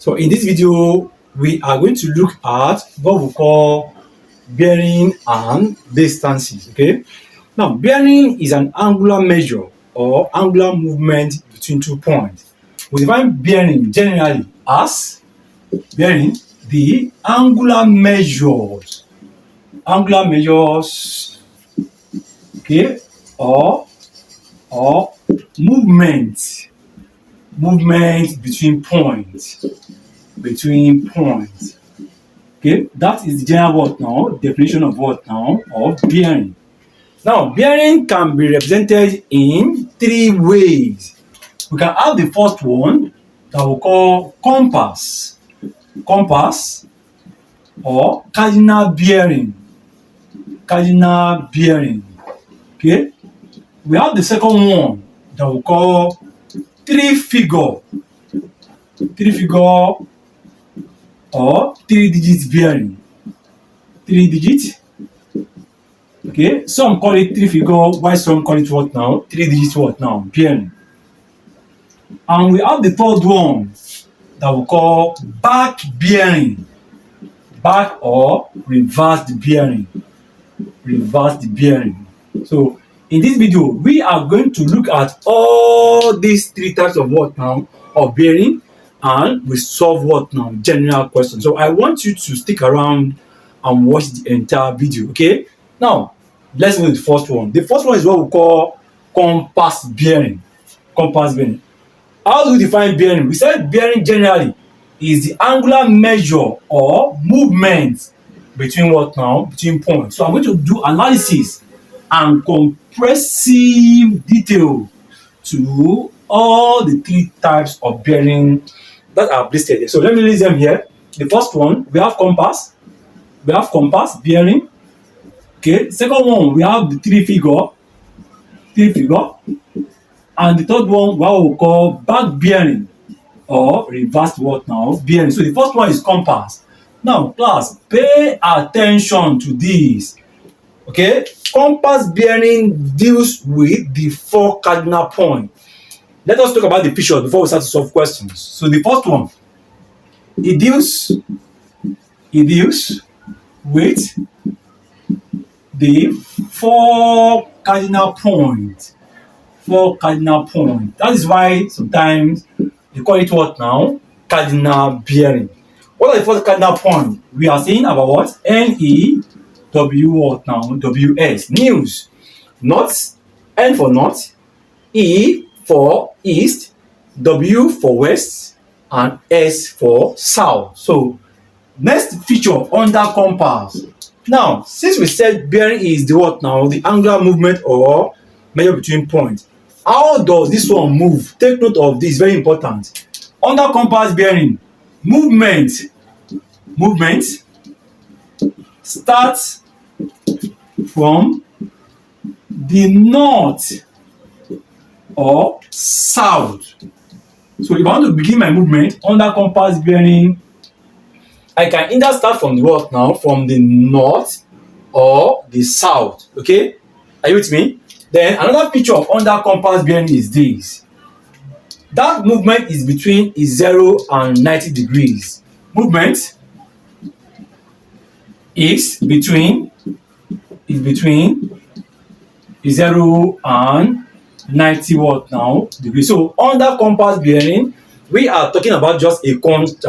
So in this video, we are going to look at what we call bearing and distances. Okay. Now, bearing is an angular measure or angular movement between 2 points. We define bearing generally as bearing the angular measures, okay, or movement between points. Okay, that is the general word now, definition of what now, of bearing. Now, bearing can be represented in 3 ways. We can have the first one that we call compass or cardinal bearing. Okay, we have the second one that we call three figure or 3-digit bearing. 3-digit. Okay, some call it 3 figure, while some call it what now? 3-digit what now? Bearing. And we have the third one that we call back bearing. Back or reversed bearing. So in this video, we are going to look at all these 3 types of what now? Of bearing, and we solve what now? General questions. So I want you to stick around and watch the entire video. Okay. Now let's go to the first one. The first one is what we call compass bearing. How do we define bearing? We said bearing generally is the angular measure or movement between what now? Between points. So I'm going to do analysis and comprehensive detail to all the 3 types of bearing that are listed here. So let me list them here. The first one, we have compass bearing. Okay, second one, we have the 3 figure, and the third one, what we call back bearing or reversed what now? Bearing. So the first one is compass. Now, class, pay attention to this. Okay, compass bearing deals with the 4 cardinal points. Let us talk about the picture before we start to solve questions. So the first one, it deals with the 4 cardinal points. That is why sometimes they call it what now? Cardinal bearing. What are the 4 cardinal points? We are saying about what? N-E-W what now? W-S. News. North. N for north. E for east. W for west. And S for south. So next feature under compass. Now, since we said bearing is the what now? The angular movement or measure between points. How does this one move? Take note of this, very important. Under compass bearing, movement starts from the north or south. So if I want to begin my movement under compass bearing, I can either start from the what now? From the north or the south. Okay? Are you with me? Then another feature of under compass bearing is this. That movement is between 0 and 90 degrees. Movement is between 0 and 90 what now? Degrees. So under compass bearing, we are talking about just a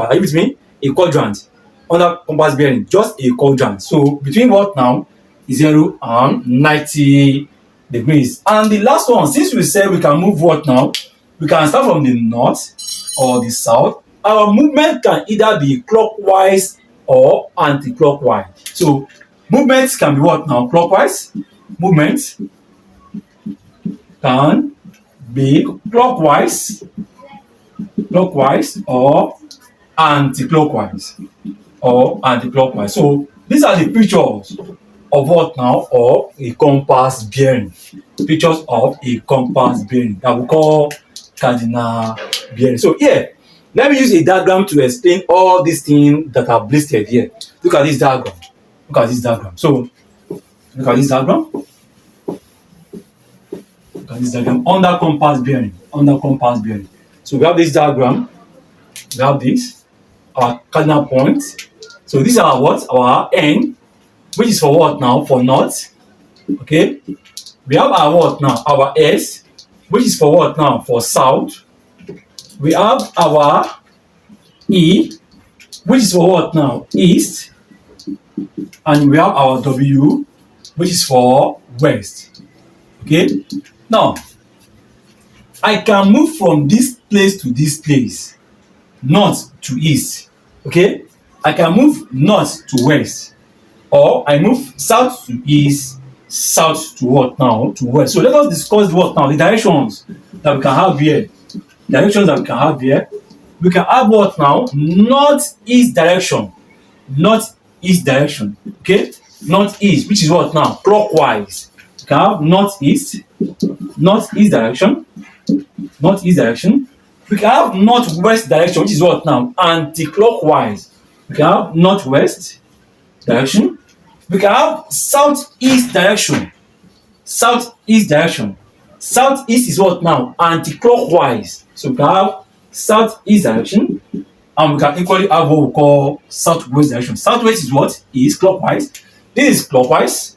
are you with me? A quadrant. Under compass bearing, just a quadrant. So between what now? 0 and 90 degrees. And the last one, since we said we can move what now? We can start from the north or the south. Our movement can either be clockwise or anti-clockwise. So movements can be what now? Clockwise. Movements can be clockwise or anti-clockwise. So these are the features of what now? Of a compass bearing. Features of a compass bearing that we call cardinal bearing. So here, let me use a diagram to explain all these things that are listed here. Look at this diagram. So look at this diagram. Under compass bearing. So we have this diagram. We have this. our cardinal point. So this is our what? Our N, which is for what now? For north. Okay. We have our what now? Our S, which is for what now? For south. We have our E, which is for what now? East. And we have our W, which is for west. Okay. Now, I can move from this place to this place, north to east. Okay. I can move north to west, or I move south to east, south to what now? To west. So let us discuss what now? The directions that we can have here. Directions that we can have here. We can have what now? Northeast direction. Northeast direction. Okay? Northeast, which is what now? Clockwise. We can have northeast direction. Northeast direction. We can have northwest direction, which is what now? Anti-clockwise. We can have northwest direction. We can have southeast direction. Southeast direction. Southeast is what now? Anti-clockwise. So we can have southeast direction, and we can equally have what we call southwest direction. Southwest is what? Is clockwise. This is clockwise,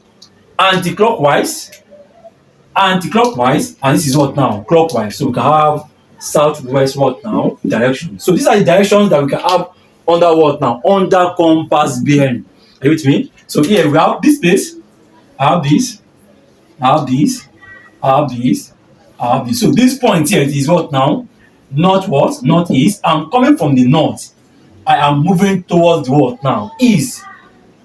anti-clockwise, and this is what now? Clockwise. So we can have southwest what now? Direction. So these are the directions that we can have under what now? Under compass bearing. Are you with me? So here we have this place. I have this. I have this. I have this. I have this. So this point here is what now? North what? Northeast. I'm coming from the north. I am moving towards the what now? East.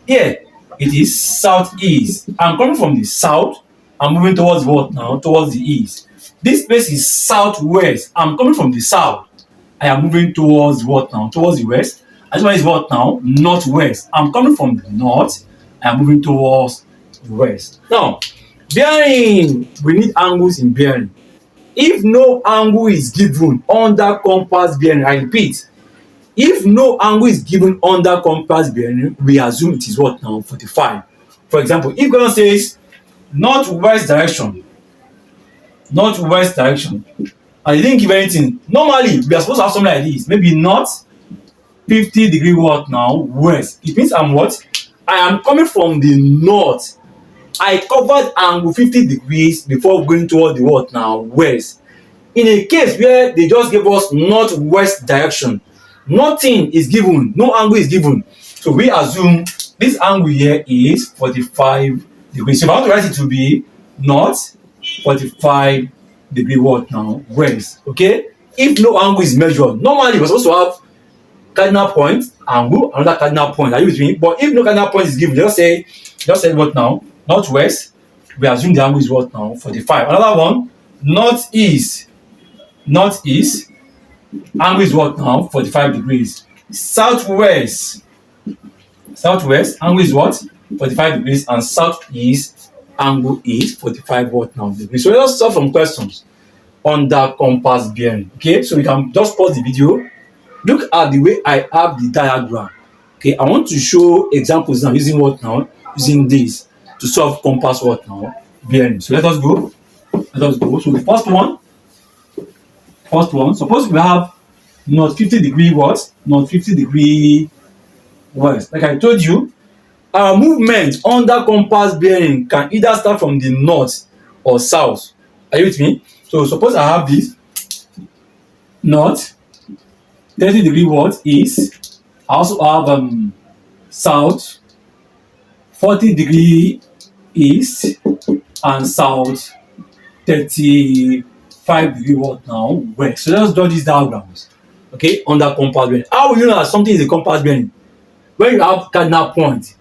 Here it is southeast. I'm coming from the south. I'm moving towards what now? Towards the east. This place is southwest. I'm coming from the south. I am moving towards what now? Towards the west. And this one is what now? Northwest. I'm coming from the north. I am moving towards the west. Now, bearing. We need angles in bearing. If no angle is given under compass bearing, I repeat, if no angle is given under compass bearing, we assume it is what now? 45. For example, if God says northwest direction, and he didn't give anything, normally we are supposed to have something like this, maybe north 50 degree what now? West. It means I'm what? I am coming from the north. I covered angle 50 degrees before going toward the what now? West. In a case where they just gave us northwest direction, nothing is given, no angle is given. So we assume this angle here is 45 degrees. So if I want to write it to be north 45 degree what now? West. Okay? If no angle is measured, normally we're supposed to have cardinal point, angle, another cardinal point. Are you with me? But if no cardinal point is given, just say what now? Northwest. We assume the angle is what now? 45. Another one, northeast. Angle is what now? 45 degrees. Southwest. Angle is what? 45 degrees. And southeast angle is 45 what now? Degrees. So let's solve some questions under compass bearing. Okay, so we can just pause the video. Look at the way I have the diagram. Okay, I want to show examples now using what now? Using this to solve compass what now? Bearing. So let us go. So the first one, suppose we have north 50 degree what? North 50 degree west. Like I told you, our movement under compass bearing can either start from the north or south. Are you with me? So suppose I have this north 30 degree what? East. I also have south 40 degree east and south 35 degree what now? West. So let's draw these diagrams. Okay, under compass bearing. How will you know that something is a compass bearing? When you have cardinal point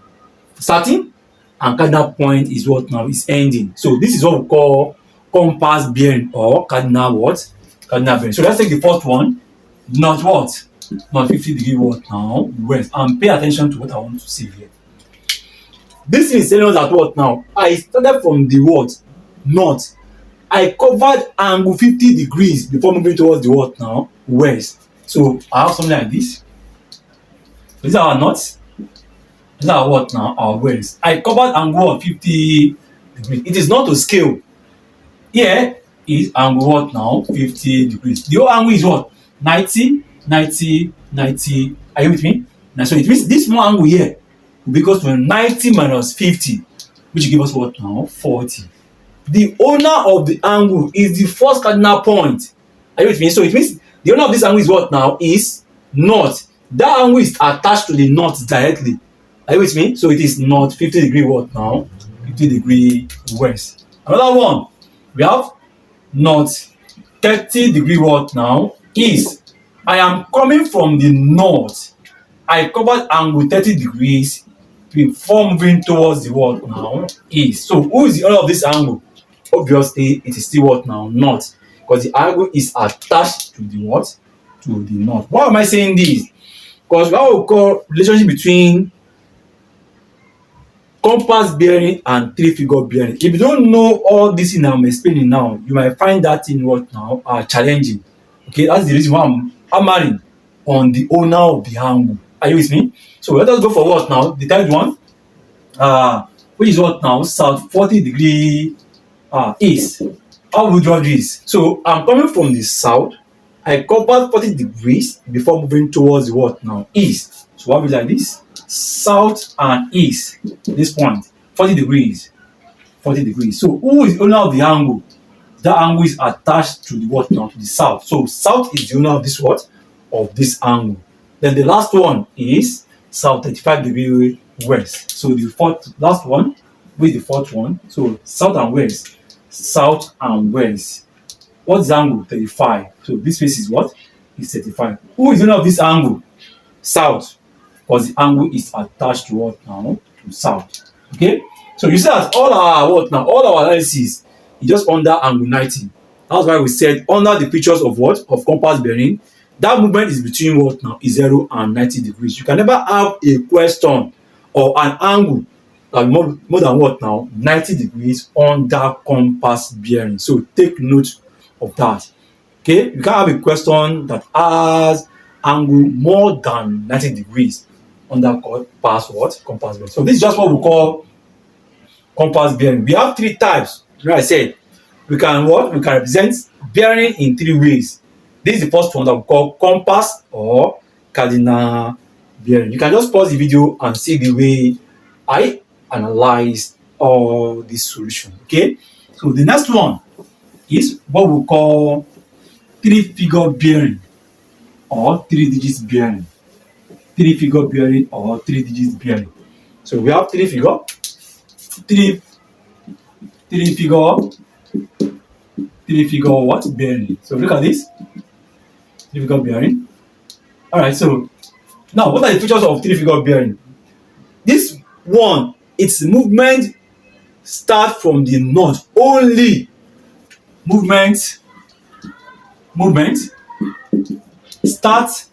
starting and cardinal point is what now? Is ending. So this is what we call compass bearing or cardinal what? Cardinal bearing. So let's take the first one. North what? North 50 degree what now? West. And pay attention to what I want to say here. This is telling us that what now? I started from the what? North. I covered angle 50 degrees before moving towards the what now? West. So I have something like this. These are our north. These are what now? Our west. I covered angle of 50 degrees. It is not to scale. Here is angle what now? 50 degrees. The whole angle is what? 90. 90, 90. Are you with me? Now, so it means this small angle here will be equal to 90 minus 50, which will give us what now? 40. The owner of the angle is the first cardinal point. Are you with me? So it means the owner of this angle is what now? Is north. That angle is attached to the north directly. Are you with me? So it is north 50 degree what now? 50 degree west. Another one, we have north 30 degree what now? East. I am coming from the north. I covered angle 30 degrees before moving towards the what now? East. So who is the owner of this angle? Obviously, it is still what now? North. Because the angle is attached to the what? To the north. Why am I saying this? Because we have what we call relationship between compass bearing and three figure bearing. If you don't know all this thing I'm explaining now, you might find that in what now challenging. Okay, that's the reason why I'm hammering on the owner of the angle. Are you with me? So let us go for what now? The third one, which is what now? South 40 degree east. How would you draw this? So I'm coming from the south. I covered 40 degrees before moving towards the what now? East. So what will be like this? South and east. This point, 40 degrees. 40 degrees. So who is the owner of the angle? That angle is attached to the what now? To the south. So south is the owner of this what? Of this angle. Then the last one is south 35 degree west. So the last one, with the fourth one. So south and west. South and west. What's the angle? 35. So this face is what? Is 35. Who is the owner of this angle? South. Because the angle is attached to what now? To south. Okay? So you see that all our what now? All our analysis is just under angle 90. That's why we said under the features of what? Of compass bearing, that movement is between what now? Is 0 and 90 degrees. You can never have a question or an angle that more than what now? 90 degrees under compass bearing. So take note of that. Okay? You can't have a question that has angle more than 90 degrees under compass what? Compass bearing. So this is just what we call compass bearing. We have three types. Like I said, we can what? We can represent bearing in three ways. This is the first one that we call compass or cardinal bearing. You can just pause the video and see the way I analyze all this solution. Okay, so the next one is what we call three figure bearing or three digits bearing. Three figure bearing or three digits bearing. So we have three figure what? Bearing. So look at this. Three figure bearing. Alright, so now what are the features of three figure bearing? This one, its movement start from the north only. Movement start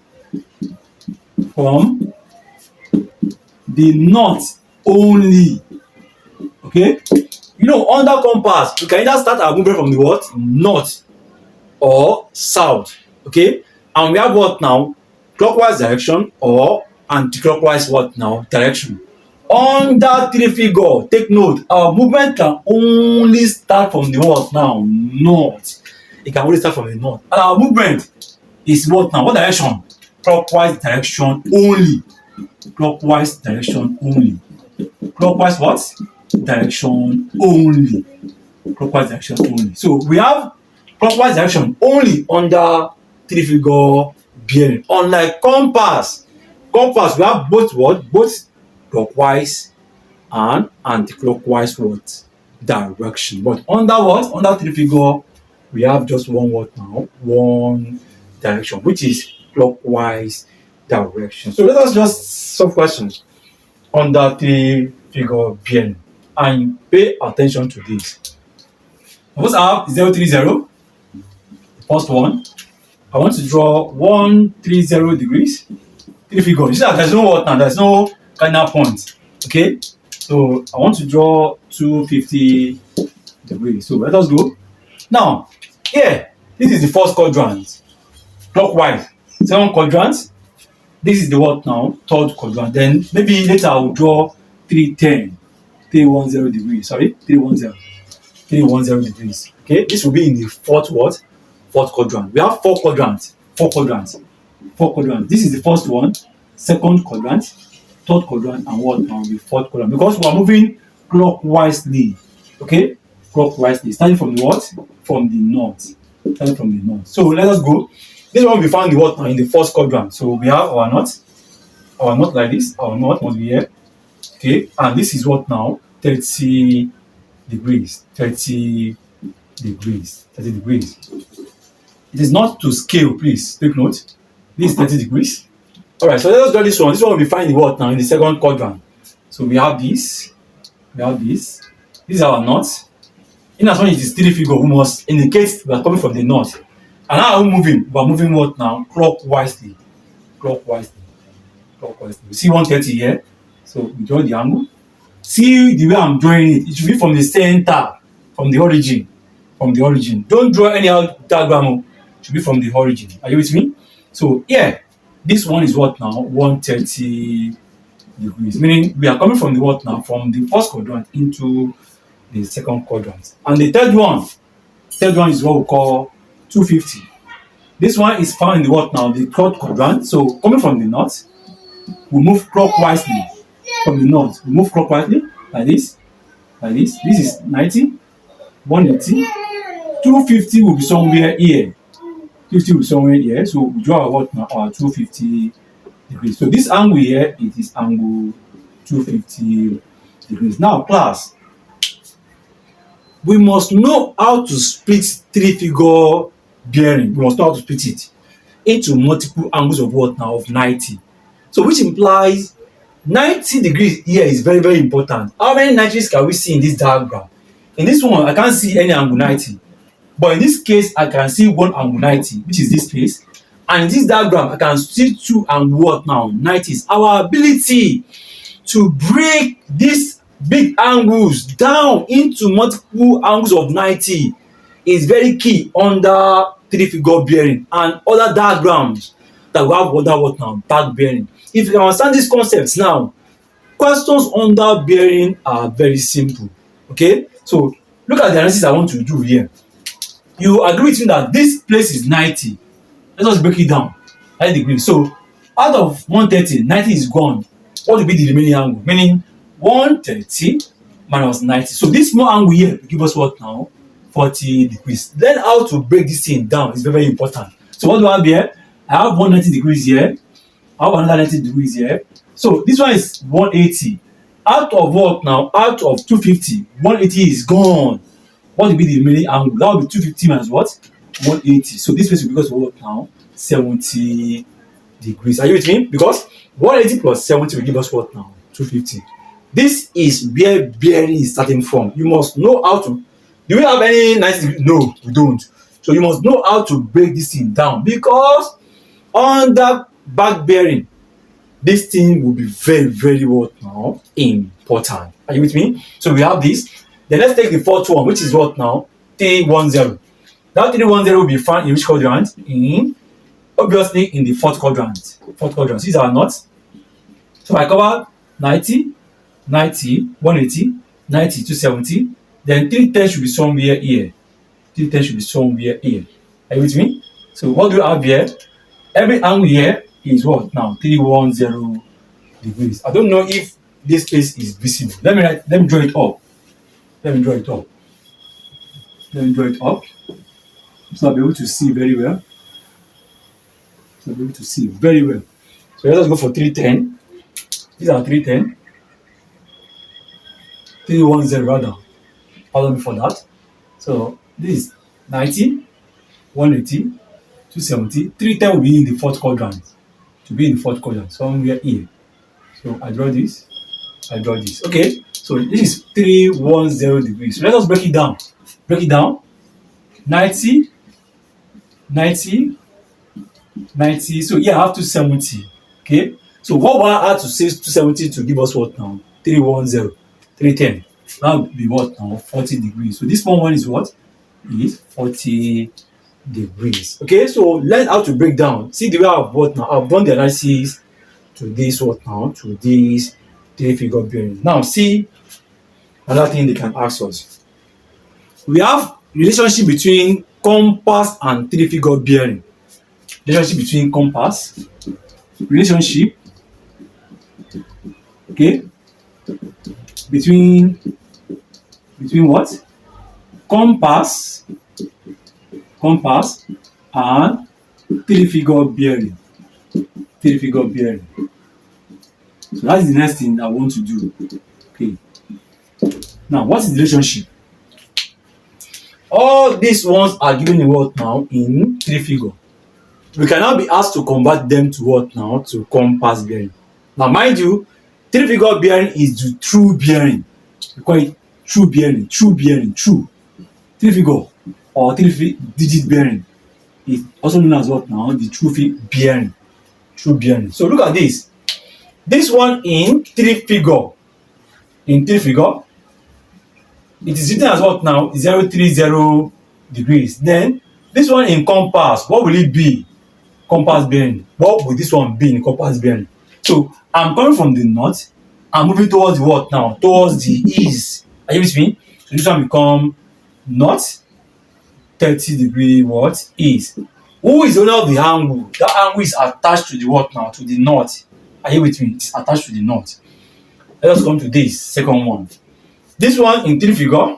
from the north only. Okay, you know, under compass, you can either start our movement from the what? North or south. Okay, and we have what now? Clockwise direction or anti-clockwise what now? Direction. Under three figure, take note, our movement can only start from the what now? North. It can only start from the north. And our movement is what now? What direction? Clockwise direction only. Clockwise direction only. Clockwise what? Direction only. Clockwise direction only. So we have clockwise direction only under three figure bearing. Unlike compass, we have both what? Both clockwise and anti-clockwise what? Direction. But under what? Under three figure, we have just one what now? One direction, which is clockwise direction. So let us just solve questions under three figure bearing and pay attention to this. Suppose I have 030. First one, I want to draw 130 degrees. Three figure. You see that there's no what now? There's no cardinal point. Okay, so I want to draw 250 degrees. So let us go. Now, here, this is the first quadrant, clockwise. Second quadrant, this is the what now? Third quadrant. Then maybe later I will draw 310 degrees. Sorry, 310 degrees. Okay, this will be in the fourth what? Fourth quadrant. We have four quadrants. Four quadrants. This is the first one, second quadrant, third quadrant, and what now? The fourth quadrant. Because we are moving clockwise. Okay? Clockwise. Starting from the what? From the north. Starting from the north. So let us go. This one we found the what now in the first quadrant. So we have our north. Our north like this. Our north must be here. Okay, and this is what now? 30 degrees. 30 degrees. 30 degrees. It is not to scale, please take note. This is 30 degrees. Alright, so let us draw this one. This one will be finding what now in the second quadrant. So we have this. We have this. This is our north. In as much as it is three figure, we must indicate we are coming from the north. And how are we moving? We are moving what now? Clockwise. Clockwise. Clockwise. You see 130 here. So we draw the angle. See the way I'm drawing it. It should be from the center, from the origin. From the origin. Don't draw any diagram. It should be from the origin. Are you with me? So yeah, this one is what now? 130 degrees. Meaning we are coming from the what now? From the first quadrant into the second quadrant. And the third one is what we call 250. This one is found in the what now? The third quadrant. So coming from the north, we move clockwise. From the north, we move clockwise like this, like this. This is 90, 180, 250 will be somewhere here. 50 will be somewhere here. So we draw our what now? Our 250 degrees. So this angle here, it is angle 250 degrees. Now, class, we must know how to split three-figure bearing. We must know how to split it into multiple angles of what now? Of 90. So which implies 90 degrees here is very, very important. How many 90s can we see in this diagram? In this one, I can't see any angle 90. But in this case, I can see one angle 90, which is this place. And in this diagram, I can see two angle what now? 90s. Our ability to break these big angles down into multiple angles of 90 is very key under three-figure bearing and other diagrams that we have under what now? Back bearing. If you can understand these concepts now, questions under bearing are very simple. Okay, so look at the analysis I want to do here. You agree with me that this place is 90. Let us break it down. 90 degrees. So out of 130, 90 is gone. What will be the remaining angle? Meaning 130 minus 90. So this small angle here will give us what now? 40 degrees. Learn how to break this thing down. It's very, very important. So what do I have here? I have 190 degrees here. I have another 90 degrees here. So this one is 180. Out of what now? Out of 250, 180 is gone. What will be the remaining angle? That will be 250 minus what? 180. So this place will be equal to what now? 70 degrees. Are you with me? Because 180 plus 70 will give us what now? 250. This is where bearing is starting from. You must know how to. Do we have any 90 degrees? No, we don't. So you must know how to break this thing down, because under back bearing, this thing will be very, very what now? Important. Are you with me? So we have this. Then let's take the fourth one, which is what now? 310. That 310 will be found in which quadrant? Obviously in the fourth quadrant. Fourth quadrant. These are not. So I cover 90, 90, 180, 90 to 70. Then 310 should be somewhere here. 310 should be somewhere here. Are you with me? So what do you have here? Every angle here is what now? 310 degrees. I don't know if this place is visible. Let me draw it up. Let me draw it up. Let me draw it up. So I'll be able to see very well. So I'll be able to see very well. So let us go for 310. These are 310. 310 rather. Pardon me for that. So this is 90, 180, 270. 310 will be in the fourth quadrant. To be in the fourth quadrant, somewhere here. So I draw this. I draw this. Okay. So this is 310 degrees. So let us break it down. Break it down. 90, 90, 90. So here I have 270. Okay. So what will I add to say 270 to give us what now? 310. 310. That would be what now? 40 degrees. So this one is what? Is 40 degrees. Okay. So learn how to break down. See the way I've what now? I've done the analysis to this what now? To this three-figure bearing. Now see another thing they can ask us. We have relationship between compass and three-figure bearing. relationship between compass, relationship, okay, between what? Compass, and three-figure bearing. Three-figure bearing. So that's the next thing I want to do. Okay. Now, what is the relationship? All these ones are given in what now? In three-figure. We can now be asked to convert them to what now? To compass bearing. Now, mind you, three-figure bearing is the true bearing. We call it true bearing. True. Three-figure or three-digit bearing is also known as what now? The true bearing. True bearing. So look at this. This one in three-figure. In three-figure, it is written as what now? 030 degrees. Then this one in compass, what will it be? Compass bearing. What will this one be in compass bearing? So I'm coming from the north. I'm moving towards the what now? Towards the east. Are you with me? So this one become north, 30 degree what? East. Who is the owner of the angle? That angle is attached to the what now? To the north. Are you with me? It's attached to the north. Let us come to this second one. This one in three-figure.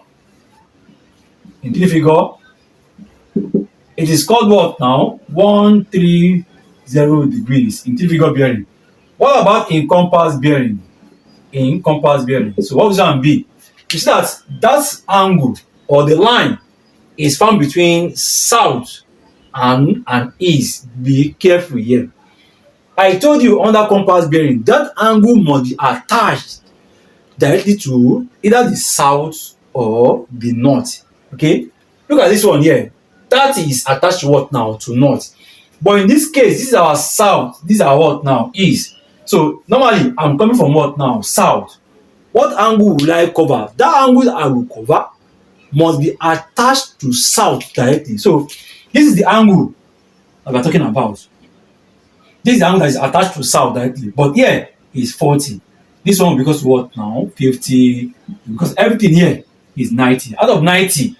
It is called what now? 130 degrees in three-figure bearing. What about in compass bearing? In compass bearing. So what does that be? You see that angle or the line is found between south and east. Be careful here. I told you under compass bearing that angle must be attached directly to either the south or the north. Okay, look at this one here. That is attached to what now? To north. But in this case, this is our south. These are what now? East. So normally I'm coming from what now? South. What angle will I cover? That angle I will cover must be attached to south directly. So this is the angle that we're talking about. This is the angle that is attached to south directly. But here is 40. This one will be because what now? 50. Because everything here is 90. Out of 90,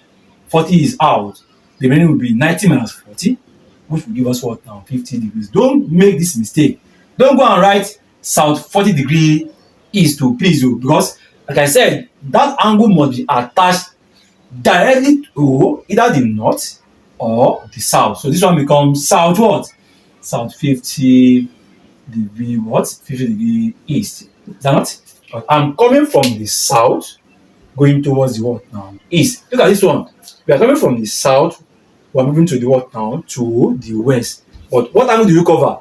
40 is out. The remaining will be 90 minus 40, which will give us what now? 50 degrees. Don't make this mistake. Don't go and write south 40 degree east to please you, because like I said, that angle must be attached directly to either the north or the south. So this one becomes south what? South 50 degree what? 50 degree east. Is that not? But I'm coming from the south, going towards the what now? East. Look at this one. We are coming from the south, we are moving to the what now? To the west. But what angle do you cover?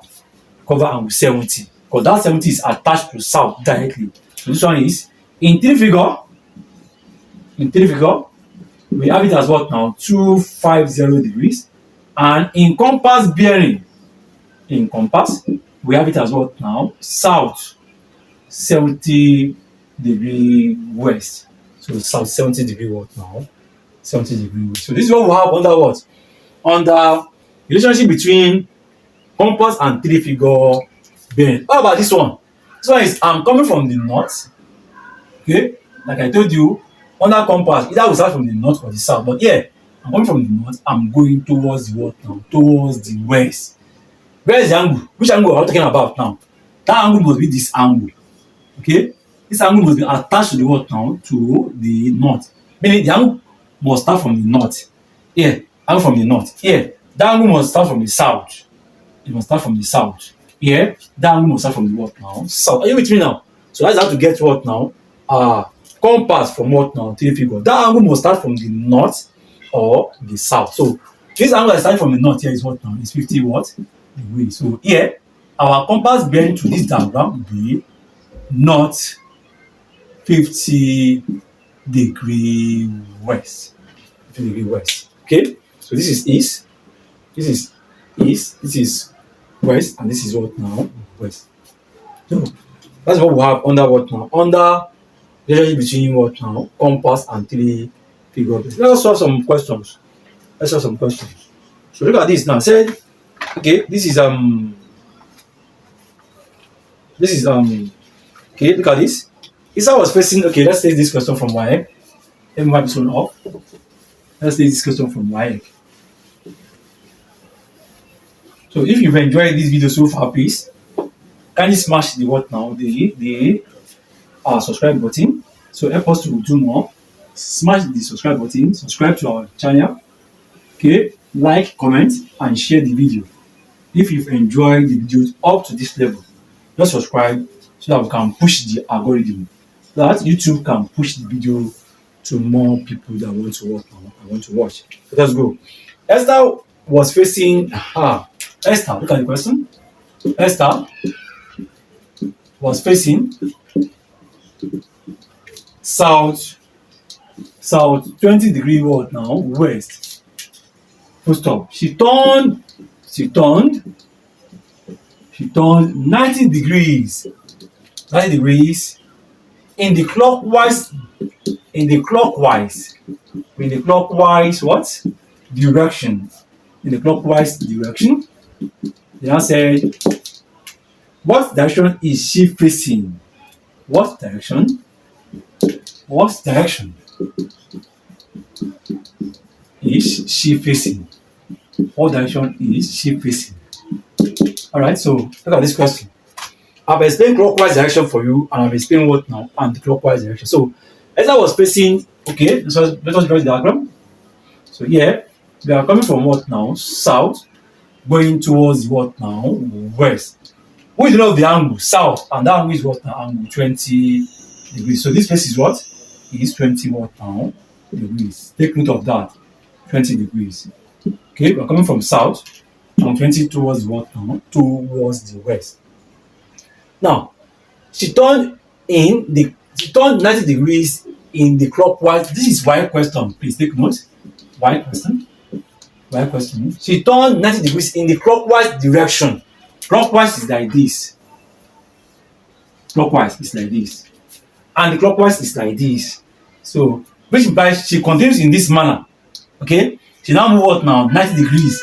Cover angle 70. Because that 70 is attached to south directly. So this one is in three-figure. In three-figure, we have it as what now? 250 degrees. And in compass bearing, in compass, we have it as what now? South 70 degree west. So south 70 degree what now? 70 degree west. So this is what we have under what? Under relationship between compass and three-figure bearing. How about this one? This one is I'm coming from the north. Okay, like I told you, under compass, either we start from the north or the south. But here, I'm coming from the north, I'm going towards the what now? Towards the west. Where is the angle? Which angle are we talking about now? That angle must be this angle. Okay, this angle must be attached to the what now? To the north. Meaning the angle must start from the north. Here, angle from the north. Here, that angle must start from the south. It must start from the south. Here, that angle must start from the what now? South. Are you with me now? So that's how to get what now? Compass from what now? Three-figure. That angle must start from the north or the south. So this angle that starting from the north here is what now? Is 50 what? Degrees. So here, our compass bearing to this diagram will be north 50 degree west. 50 degree west. Okay? So this is east. This is east. This is west. And this is what now? West. So that's what we have under what now? Under relationship between what now? Compass and three-figure. Let us solve some questions. Let's solve some questions. So look at this now. Said, okay, this is okay, look at this. If I was facing, okay, let's take this question from Y. Let me wipe this one off. Let's take this question from Y. So if you've enjoyed this video so far, please kindly smash the what now, the subscribe button. So help us to do more. Smash the subscribe button, subscribe to our channel, okay, like, comment, and share the video. If you've enjoyed the video up to this level, just subscribe so that we can push the algorithm, so that YouTube can push the video to more people that want to watch and want to watch. Let us go. Esther was facing Esther, look at the question. Esther was facing south 20-degree what now? West. Full stop. She turned 90 degrees. 90 degrees in the clockwise what? Direction. In the clockwise direction. They now said, what direction is she facing? What direction is she facing? What direction is she facing? Alright, so look at this question. I've explained clockwise direction for you, and I've explained what now and the clockwise direction. So Esther was facing, okay, let us draw the diagram. So here we are coming from what now? South, going towards what now? West. We know the angle south, and that angle is what now? Angle 20 degrees. So this place is what? Is 20 what now? Degrees. Take note of that. 20 degrees. Okay, we're coming from south and 20 towards what now? Towards the west. Now, she turned 90 degrees in the clockwise. This is why question. Please take note. Why question? Why question? She turned 90 degrees in the clockwise direction. Clockwise is like this. Clockwise is like this. And the clockwise is like this. So, which implies she continues in this manner. Okay? She now move out now 90 degrees.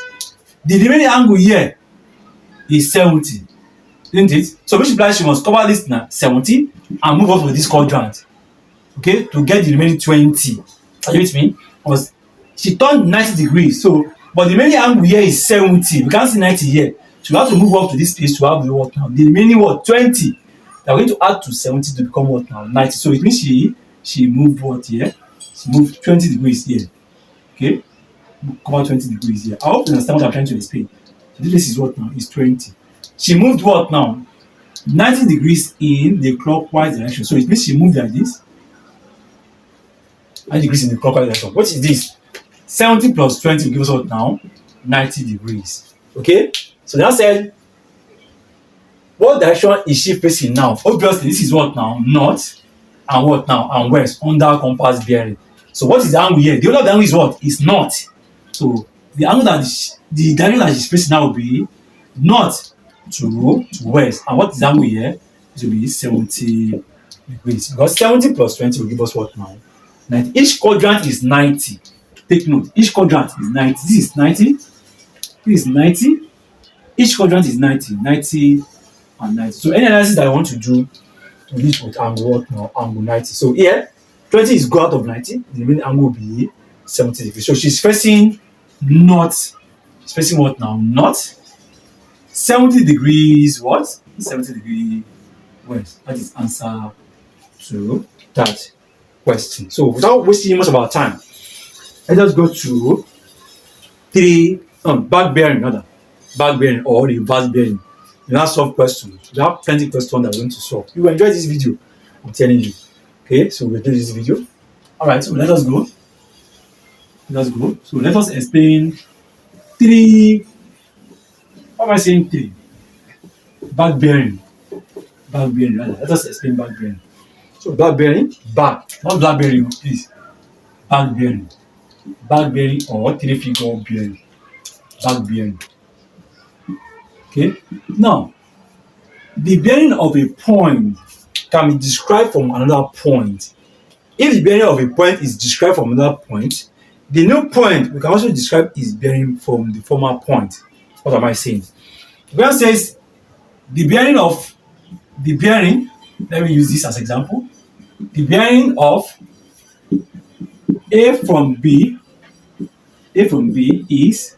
The remaining angle here is 70. Isn't it? So which implies she must cover this now 70 and move on to this quadrant. Okay? To get the remaining 20. Are you with me? Because she turned 90 degrees. So, but the remaining angle here is 70. We can't see 90 here. So we have to move up to this place to have the what now? The remaining what? 20. They are going to add to 70 to become what now? 90. So it means she moved what here? She moved 20 degrees here. Okay? Cover 20 degrees here. I hope you understand what I'm trying to explain. So this is what now? Is 20. She moved what now? 90 degrees in the clockwise direction. So it means she moved like this. 90 degrees in the clockwise direction. What is this? 70 plus 20 will give us what now? 90 degrees. Okay? So they now said, what direction is she facing now? Obviously, this is what now? North and what now? And west under compass bearing. So what is the angle here? The other angle is what? Is north. So the angle the direction that she's facing now will be north to west. And what is the angle here? It will be 70 degrees. Because 70 plus 20 will give us what now? 90. Each quadrant is 90. Take note. Each quadrant is 90. This is 90. This is 90. Each quadrant is 90. 90 and 90. So any analysis that I want to do to reach with angle what now? Angle 90. So here, 20 is go out of 90. The remaining angle will be 70 degrees. So she's facing north. She's facing what now? North. 70 degrees what? 70 degree west. That is answer to that question. So without wasting much of our time, let us go to back bearing or reverse bearing. You now solve questions. We have plenty of questions that we want to solve. You will enjoy this video, I'm telling you. Okay, so we'll do this video. Alright, so let us go. So let us explain three. Why am I saying three? Back bearing. Let us explain back bearing. So back bearing, not black bearing, please. Back bearing or three-figure bearing. Back bearing. Okay. Now, the bearing of a point can be described from another point. If the bearing of a point is described from another point, the new point we can also describe its bearing from the former point. What am I saying? When says the bearing, let me use this as example. The bearing of A from B is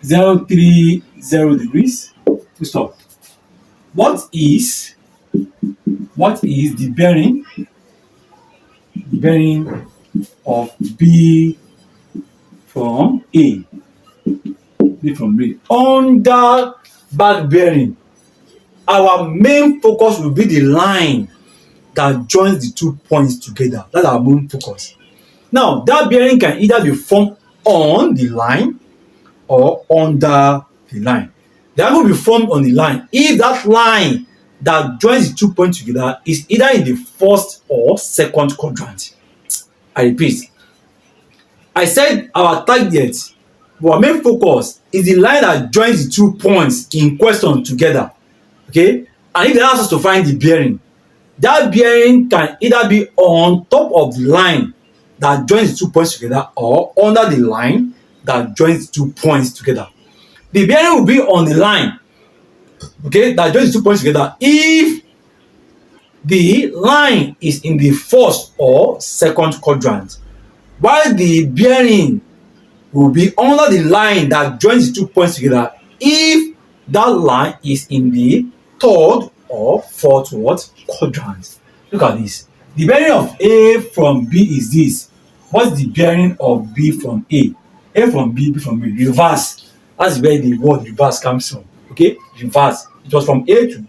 0, 3, 0 degrees. We stop. What is the bearing of B from A? B from B. Under back bearing, our main focus will be the line that joins the 2 points together. That's our main focus. Now, that bearing can either be formed on the line or under the line. The angle will be formed on the line if that line that joins the 2 points together is either in the first or second quadrant. I repeat, I said our target, our main focus is the line that joins the 2 points in question together. Okay, and if they ask us to find the bearing, that bearing can either be on top of the line that joins the 2 points together or under the line that joins the 2 points together. The bearing will be on the line, okay, that joins the 2 points together if the line is in the first or second quadrant, while the bearing will be under the line that joins the 2 points together if that line is in the third or fourth quadrant. Look at this. The bearing of A from B is this. What's the bearing of B from A? A from B, B from B. Reverse. That's where the word reverse comes from. Okay? Reverse. It was from A to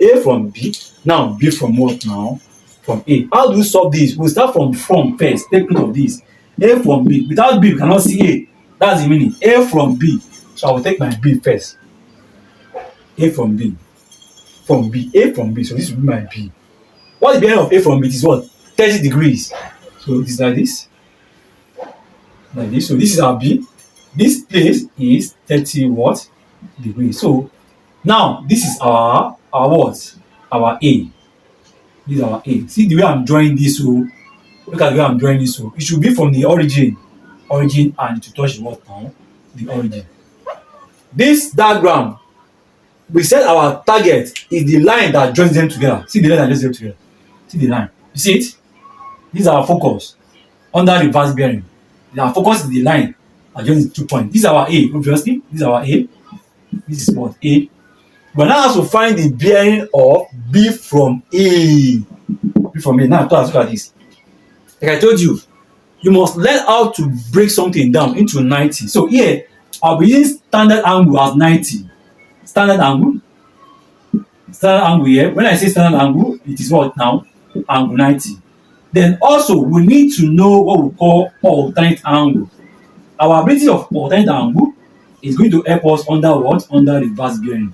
A from B. Now B from what now? From A. How do we solve this? We'll start from first. Take note of this. A from B. Without B, we cannot see A. That's the meaning. A from B. So I will take my B first. A from B. From B. A from B. So this will be my B. What is the bearing of A from B? It is what? 30 degrees. So it is like this. Like this. So this is our B. This place is 30 what? Degrees. So now this is our what? Our A. This is our A. See the way I'm drawing this. So look at the way I'm drawing this. So it should be from the origin. And to touch what now? The origin. This diagram, we said our target is the line that joins them together. See the line that joins them together. See the line. You see it? This is our focus under reverse bearing. Our focus is the line that joins the 2 points. This is our A, obviously. This is our A. This is what? A. But now I have to find the bearing of B from A. B from A. Now look at this. Like I told you, you must learn how to break something down into 90. So here, I'll be using standard angle as 90. Standard angle. Standard angle here. When I say standard angle, it is what now? Angle 90. Then also, we need to know what we call alternate angle. Our ability of alternate angle is going to help us under what? Under reverse bearing.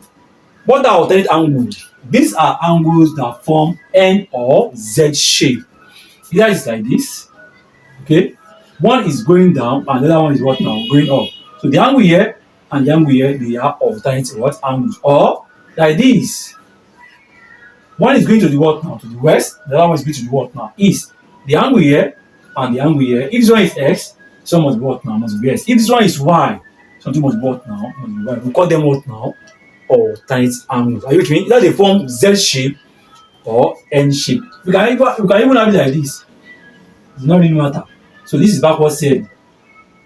What are alternate angles? These are angles that form N or Z shape. Either it's like this. Okay, one is going down and the other one is what now? Going up. So the angle here and the angle here, they are alternate what? Angles. Or like this. One is going to the what now? To the west. The other one is going to the what now? East. The angle here and the angle here. If this one is X, some must be what now? Must be S. If this one is Y, something must be what now? Must be Y. We call them what now? Alternate angles. Are you with me? Either they form Z shape or N shape. We can even have it like this. It does not really matter. So this is backward Z.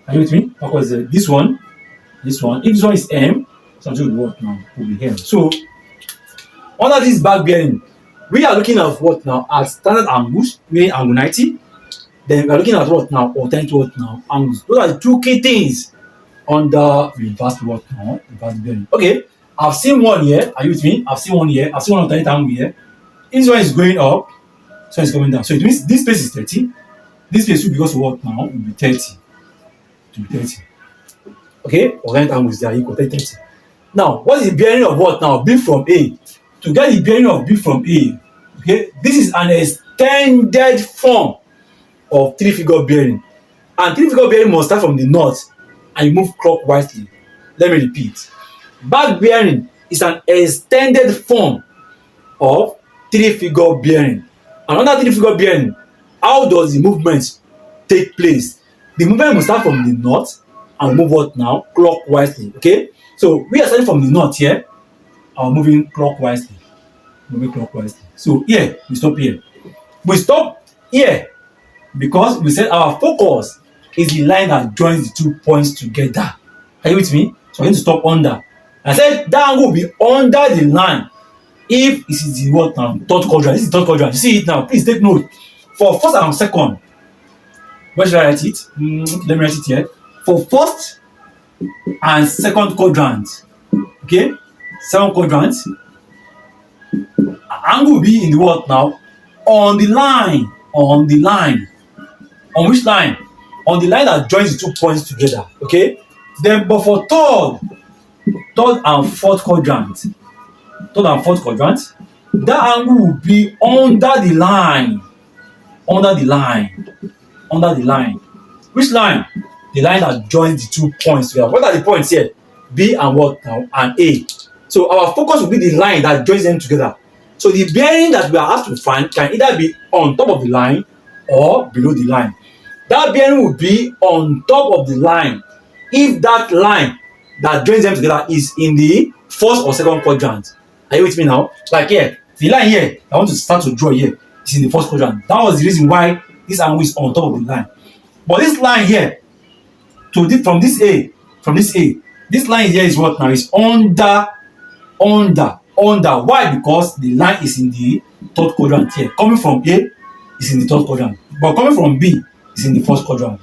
Are you with me? Backward Z. This one. If this one is M, something will be what now? Will be M. So under this back bearing, we are looking at what now? At standard angles, meaning angle 90. Then we are looking at what now? Alternate what now? Angles. Those are the two key things under reverse what now? Reverse bearing. Okay, I've seen one here. Are you with me? I've seen one here. I've seen one alternate angle here. This one is going up, this one is coming down. So it means this place is 30. This place will be because of what now? Will be 30. To be 30. Okay, alternate angles they are equal to 30. Now, what is the bearing of what now? B from A. To get the bearing of B from A, okay, this is an extended form of three-figure bearing. And three-figure bearing must start from the north and you move clockwise. Let me repeat. Back bearing is an extended form of three-figure bearing. And under three-figure bearing, how does the movement take place? The movement must start from the north and move what now? Clockwise. Okay? So we are starting from the north here and moving clockwise. So here, we stop here. We stop here because we said our focus is the line that joins the 2 points together. Are you with me? So I'm going to stop under. I said that angle will be under the line if it is the what now? Third quadrant. This is the third quadrant. You see it now. Please take note. For first and second, where should I write it? Let me write it here. For first and second quadrant, okay, second quadrant, angle will be in the what now? On the line. On the line. On which line? On the line that joins the 2 points together. Okay. Then, but for third and fourth quadrant, that angle will be under the line. Under the line. Which line? The line that joins the 2 points together. What are the points here? B and what now? And A. So our focus will be the line that joins them together. So the bearing that we are asked to find can either be on top of the line or below the line. That bearing will be on top of the line if that line that joins them together is in the first or second quadrant. Are you with me now? Like here, the line here, I want to start to draw here, is in the first quadrant. That was the reason why this angle is on top of the line. But this line here, from this A, this line here is what now? Is under. Why? Because the line is in the third quadrant here. Coming from A is in the third quadrant, but coming from B is in the first quadrant.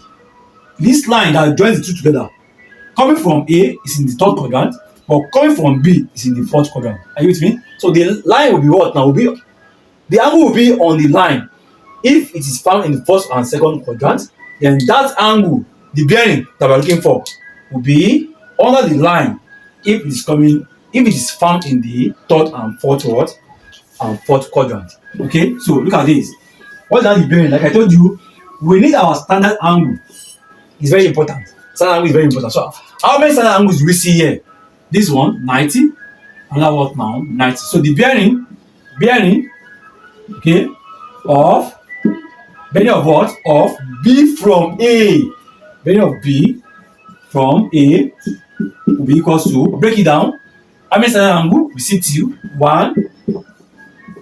This line that joins the two together, coming from A is in the third quadrant, but coming from B is in the fourth quadrant. Are you with me? So the line will be what now? The angle will be on the line. If it is found in the first and second quadrant, then that angle, the bearing that we're looking for, will be under the line if it is found in the third and fourth quadrant. Okay, so look at this. What's that the bearing? Like I told you, we need our standard angle. It's very important. Standard angle is very important. So how many standard angles do we see here? This one 90, another one now 90. So the bearing, okay, of what? Of B from A. Bearing of B from A will be equals to, break it down. How many standard angle? We see 2, 1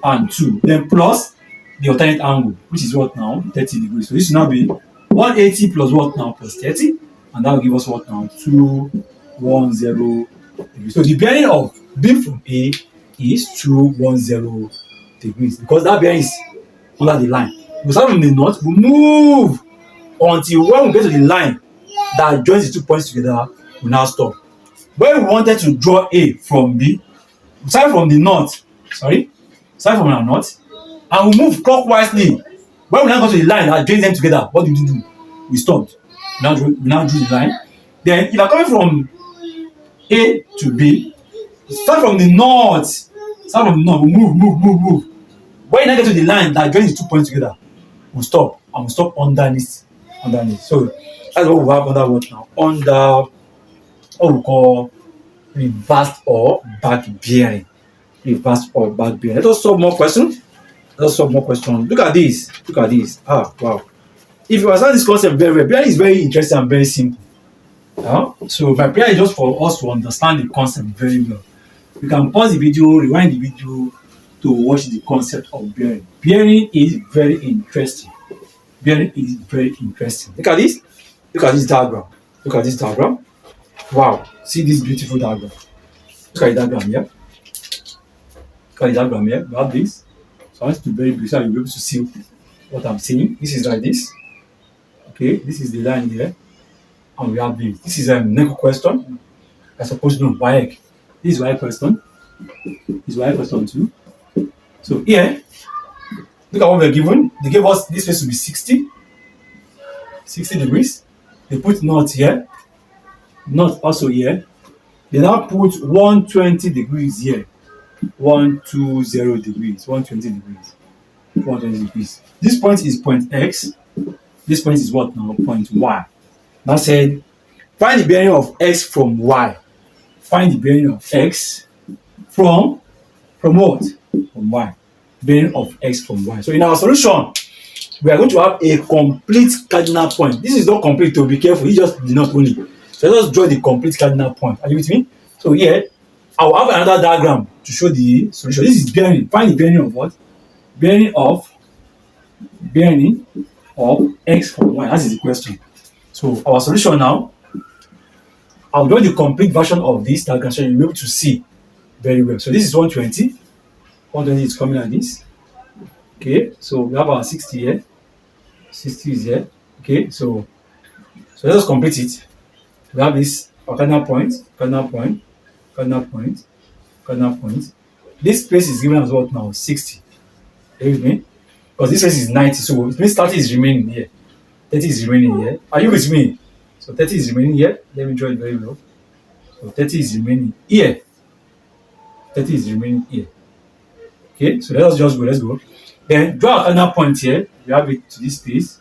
and 2. Then plus the alternate angle, which is what now? 30 degrees. So this will now be 180 plus what now? Plus 30. And that will give us what now? 210 degrees. So the bearing of B from A is 210 degrees, because that bearing is under the line. We start from the north, we move until when we get to the line that joins the 2 points together, we now stop. When we wanted to draw A from B, we start from the north, start from the north, and we move clockwise. When we now go to the line that joins them together, what do? We stopped. We now drew the line. Then if you are coming from A to B, start from the north, we move. When you now get to the line that joins the 2 points together, we stop, and we stop underneath. So that's what we have under what now? Under what we call reversed or back bearing. Let us solve more questions. Look at this. Wow. If you understand this concept very well, bearing is very interesting and very simple. So my prayer is just for us to understand the concept very well. You can pause the video, rewind the video to watch the concept of bearing. Bearing is very interesting. Look at this diagram. Wow. See this beautiful diagram. Look at the diagram here. We have this. So I want to be very brief so you'll be able to see what I'm saying. This is like this. Okay, this is the line here. And we have this. This is a next question. I suppose no, WAEC. This is WAEC question. This is WAEC question 2. So here, look at what we're given. They gave us this face to be 60 degrees. They put north here, north also here. They now put 120 degrees here. 120 degrees. 120 degrees. This point is point X. This point is what now? Point Y. Now said, find the bearing of X from Y. Find the bearing of X from what? From Y. Bearing of X from Y. So in our solution, we are going to have a complete cardinal point. This is not complete, to be careful. It's just not only. So let us draw the complete cardinal point. Are you with me? So here, I will have another diagram to show the solution. This is bearing. Find the bearing of what? Bearing of X from Y. That is the question. So our solution now. I'll draw the complete version of this diagram so you'll be able to see very well. So this is 120. 120 is coming like this. Okay, so we have our 60 here. 60 is here. Okay, so let us complete it. We have this cardinal point, cardinal point, cardinal point, cardinal point. This place is given as what now? 60. Are you with me? Because this place is 90, so it means 30 is remaining here. 30 is remaining here. Are you with me? So 30 is remaining here. Let me draw it very well. So 30 is remaining here. 30 is remaining here. Okay, so let us just go. Let's go. Then draw a cardinal point here. We have it to this place,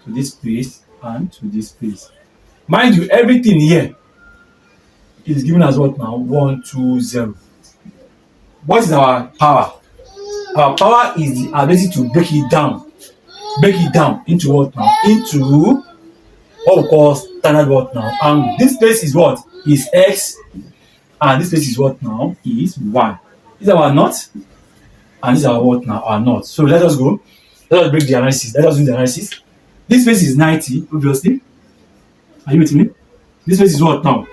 to this place, and to this place. Mind you, everything here is given as what now? 1, 2, 0. What is our power? Our power is the ability to break it down. Break it down into what now? Into what we call standard what now? And this place is what? Is x. And this place is what now? Is y. These are our not. And these are what now? Are not. So let us go. Let us break the analysis. Let us do the analysis. This place is 90, obviously. Are you with me? This place is what now?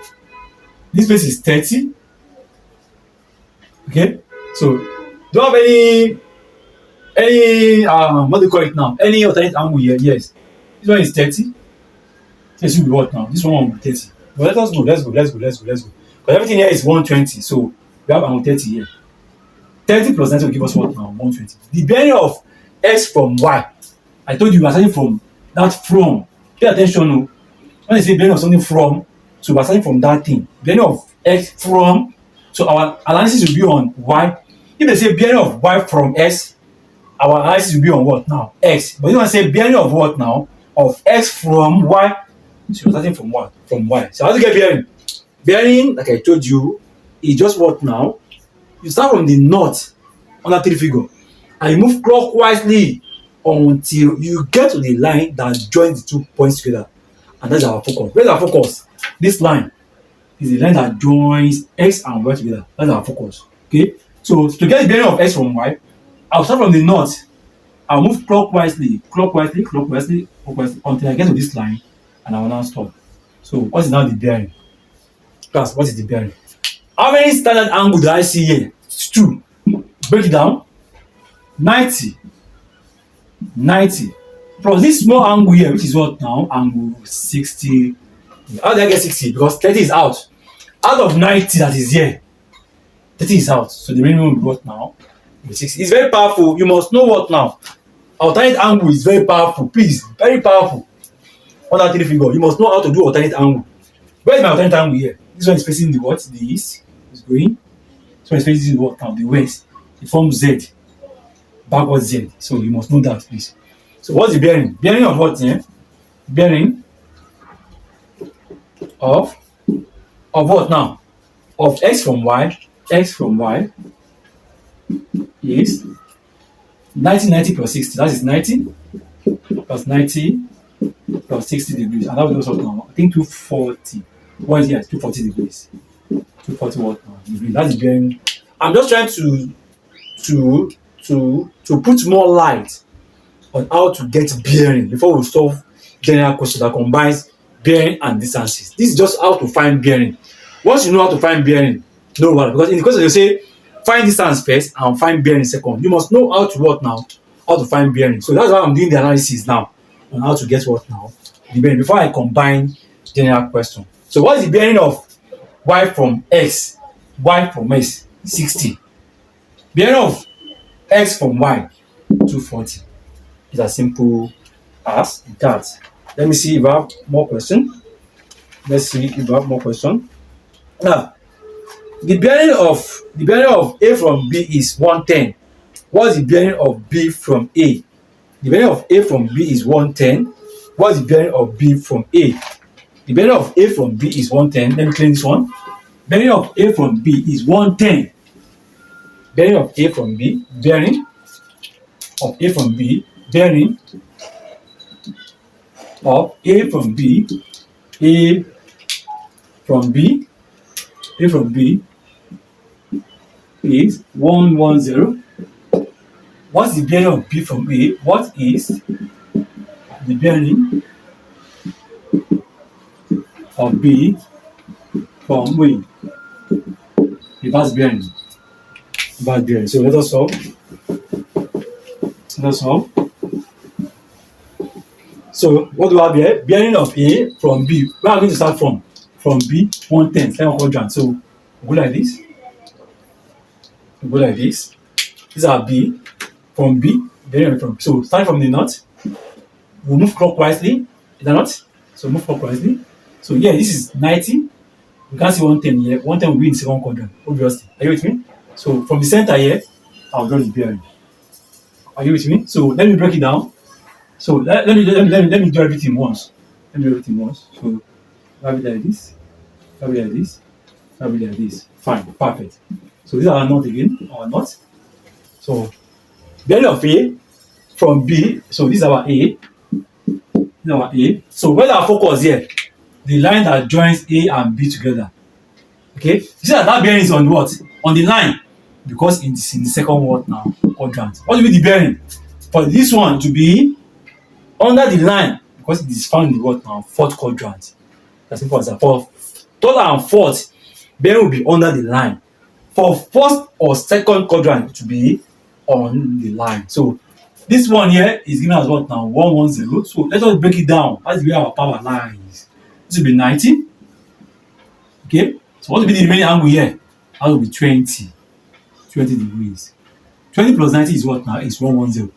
This place is 30. Okay. So do you have any what do you call it now? Any alternate angle here? Yes. This one is 30. This should be what now? This one will be 30. But let us go. Let's go. Because everything here is 120. So we have angle 30 here. 30 plus 90 will give us what now? 120. The bearing of x from y. I told you we are starting from that from. Pay attention. No. When I say bearing of something from, so we are starting from that thing. Bearing of x from. So our analysis will be on y. If they say bearing of y from x, our analysis will be on what now? X. But if you want to say bearing of what now? Of x from y. So you're starting from what? From y. So how do you get bearing? Bearing, like I told you, is just what now? You start from the north on that 3 figure and you move clockwise until you get to the line that joins the 2 points together. And that's our focus. Where's our focus? This line is the line that joins x and y together. That's our focus. Okay? So to get the bearing of x from y, I'll start from the north. I'll move clockwise until I get to this line and I will now stop. So what is now the bearing? Class, what is the bearing? How many standard angles do I see here? It's 2. Break it down. 90 plus this small angle here, which is what now? Angle 60. How did I get 60? Because 30 is out. Out of 90 that is here, 30 is out. So the remaining will be what now? 60. It's very powerful. You must know what now? Alternate angle is very powerful. Please, very powerful. On that 3 figure, you must know how to do alternate angle. Where is my alternate angle here? This one is facing the what? The east. It's going. This one is facing the what now? The west. It forms Z. Backward Z. So you must know that, please. So what's the bearing? Bearing of what here? Bearing of what now? Of x from y. X from y is 90 plus 60. That is 90 plus 90 plus 60 degrees. And that will also now. I think 240. What is here? 240 degrees. 240 what now? Degrees. That's the bearing. I'm just trying to put more light on how to get bearing before we solve general question that combines bearing and distances. This is just how to find bearing. Once you know how to find bearing, no matter, because in the question they say find distance first and find bearing second. You must know how to what now? How to find bearing. So that's why I'm doing the analysis now on how to get what now? The bearing before I combine general question. So what is the bearing of y from x? Y from x 60. Bearing of x from y 240. It's as simple as that. Let me see if I have more question. Let's see if I have more question. Now, the bearing of A from B is 110. What's the bearing of B from A? The bearing of A from B is 110. What's the bearing of B from A? The bearing of A from B is 110. Let me clean this one. Bearing of A from B is 110. Bearing of A from B. Bearing of A from B. Bearing of A from B. A from B. A from B is 110. What's the bearing of B from A? What is the bearing of B from where? Reverse bearing. Reverse bearing. So let us solve. Let us solve. So what do we have here? Bearing of A from B. Where are we going to start from? From B, 110, second quadrant. So we go like this. We go like this. These are B. From B, bearing from. So starting from the north, we'll move clockwise. Is that not? So move clockwise. So yeah, this is 90. We can't see 110 here. 110 will be in the second quadrant, obviously. Are you with me? So from the center here, I'll draw the bearing. Are you with me? So let me break it down. So let me do everything once. Let me do everything once. So have it like this. Have it like this. Have it like this. Fine. Perfect. So these are our knot again. Our knot. So bearing of A from B. So this is our A. This is our A. So where's our focus here? The line that joins A and B together. Okay. You see that bearing is on what? On the line. Because it's in the second what now? Quadrant. What will be the bearing? For this one to be under the line, because it is found in the what now? Fourth quadrant. That's simple as that. For third and fourth, bearing will be under the line. For first or second quadrant, to be on the line. So this one here is given as what now? 110. So let us break it down. That's where our power lies. This will be 90. Okay. So what will be the remaining angle here? That will be 20. 20 degrees. 20 plus 90 is what now? It's 110.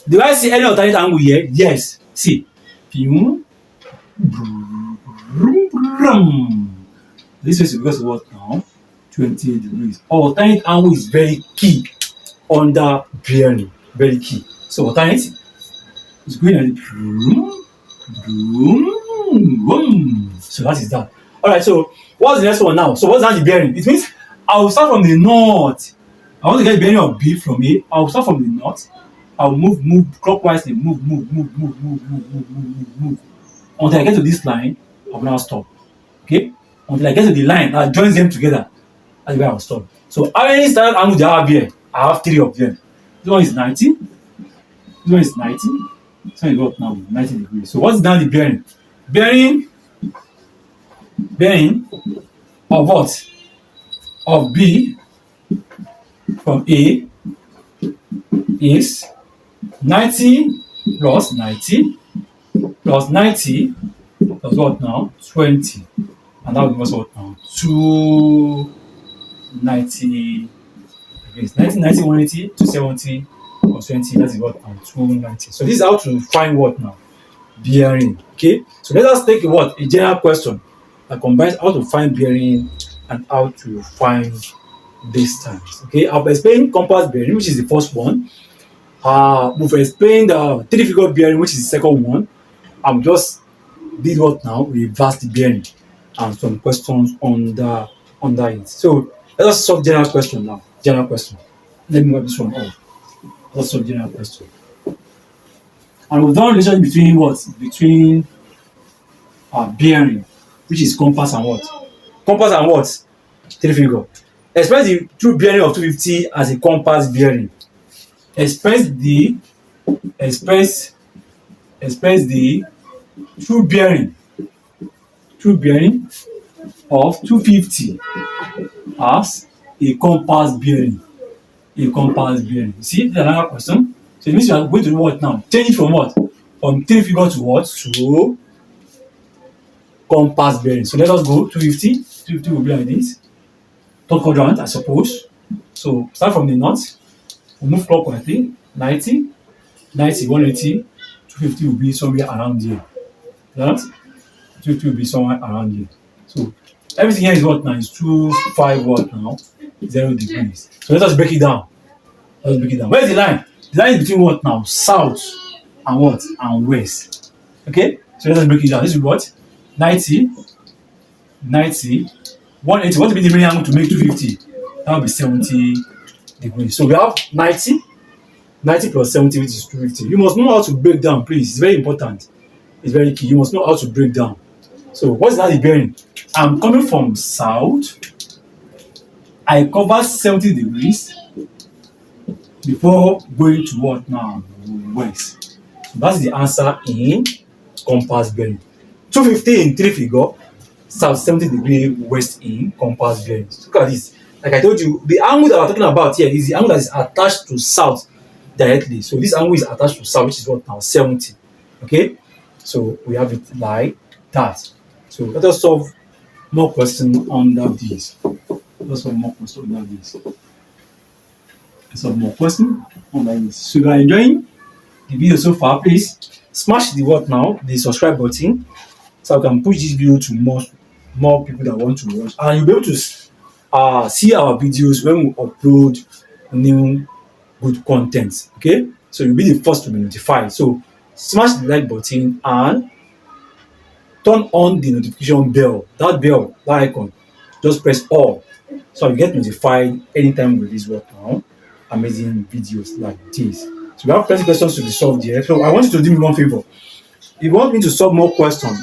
Do I see any alternate angle here? Yes. See. This is because of what now? 20 degrees. Alternate angle is very key under bearing. Very key. So alternate is going at it. So that is that. Alright, so what's the next one now? So what's that the bearing? It means I will start from the north. I want to get the bearing of B from A. I will start from the north. I will move clockwise. Move until I get to this line. I will now stop. Okay? Until I get to the line that joins them together. That's where I will stop. So how many standard angles do I have here? I have 3 of them. This one is 90. This one is 90. This one is what now? 90 degrees. So what's now the bearing? Bearing of what? Of B from A is 90 plus 90 plus 90 plus what now? 20. And that will give us what now? 290 degrees. 90, 90, 180, 270 plus 20. That is what now? 290. So this is how to find what now? Bearing. Okay. So let us take what? A general question that combines how to find bearing and how to find distance. Okay. I've explained compass bearing, which is the first one. We've explained the 3-figure bearing, which is the second one. I'm just did what now? Reverse the bearing and some questions under it. So let us solve general question now. General question. Let me wipe this one off. Let's solve general question. And we've done relation between what? Between bearing, which is compass and what? Compass and what? 3-figure. Express the true bearing of 250 as a compass bearing. Express the true bearing of 250 as a compass bearing. A compass bearing. See, this is another question. So it means you are going to do what now? Change it from what? From 3-figure to what? To compass bearing. So let us go 250. 250 will be like this. Third quadrant, I suppose. So start from the north. We'll move clockwise. 90, 90, 180, 250 will be somewhere around here. That 250 will be somewhere around here. So everything here is what now? Is 25 what now? 0 degrees. So let us break it down. Let's break it down. Where is the line? The line is between what now? South and what? And west. Okay? So let us break it down. This is what? 90, 90, 180. What will be the remaining angle to make 250? That will be 70 degrees. So we have 90 plus 70, which is 250. You must know how to break down, please. It's very important. It's very key. You must know how to break down. So what is that the bearing? I'm coming from south. I cover 70 degrees before going to what now? West. So that's the answer in compass bearing. 250 in 3-figure, south 70 degree west in compass bearings. Look at this. Like I told you, the angle that we're talking about here is the angle that is attached to south directly. So this angle is attached to south, which is what now 70. Okay, so we have it like that. So let us solve more questions under this. Let's solve more questions under this. Let's solve more questions under this. So if you are enjoying the video so far, please smash the what now, the subscribe button, so I can push this video to more people that want to watch, and you'll be able to see our videos when we upload new good content. Okay, so you'll be the first to be notified. So smash the like button and turn on the notification bell. That bell, that icon, just press all, so you get notified anytime we release what now amazing videos like this. So we have plenty questions to be solved here. So I want you to do me one favor. If you want me to solve more questions,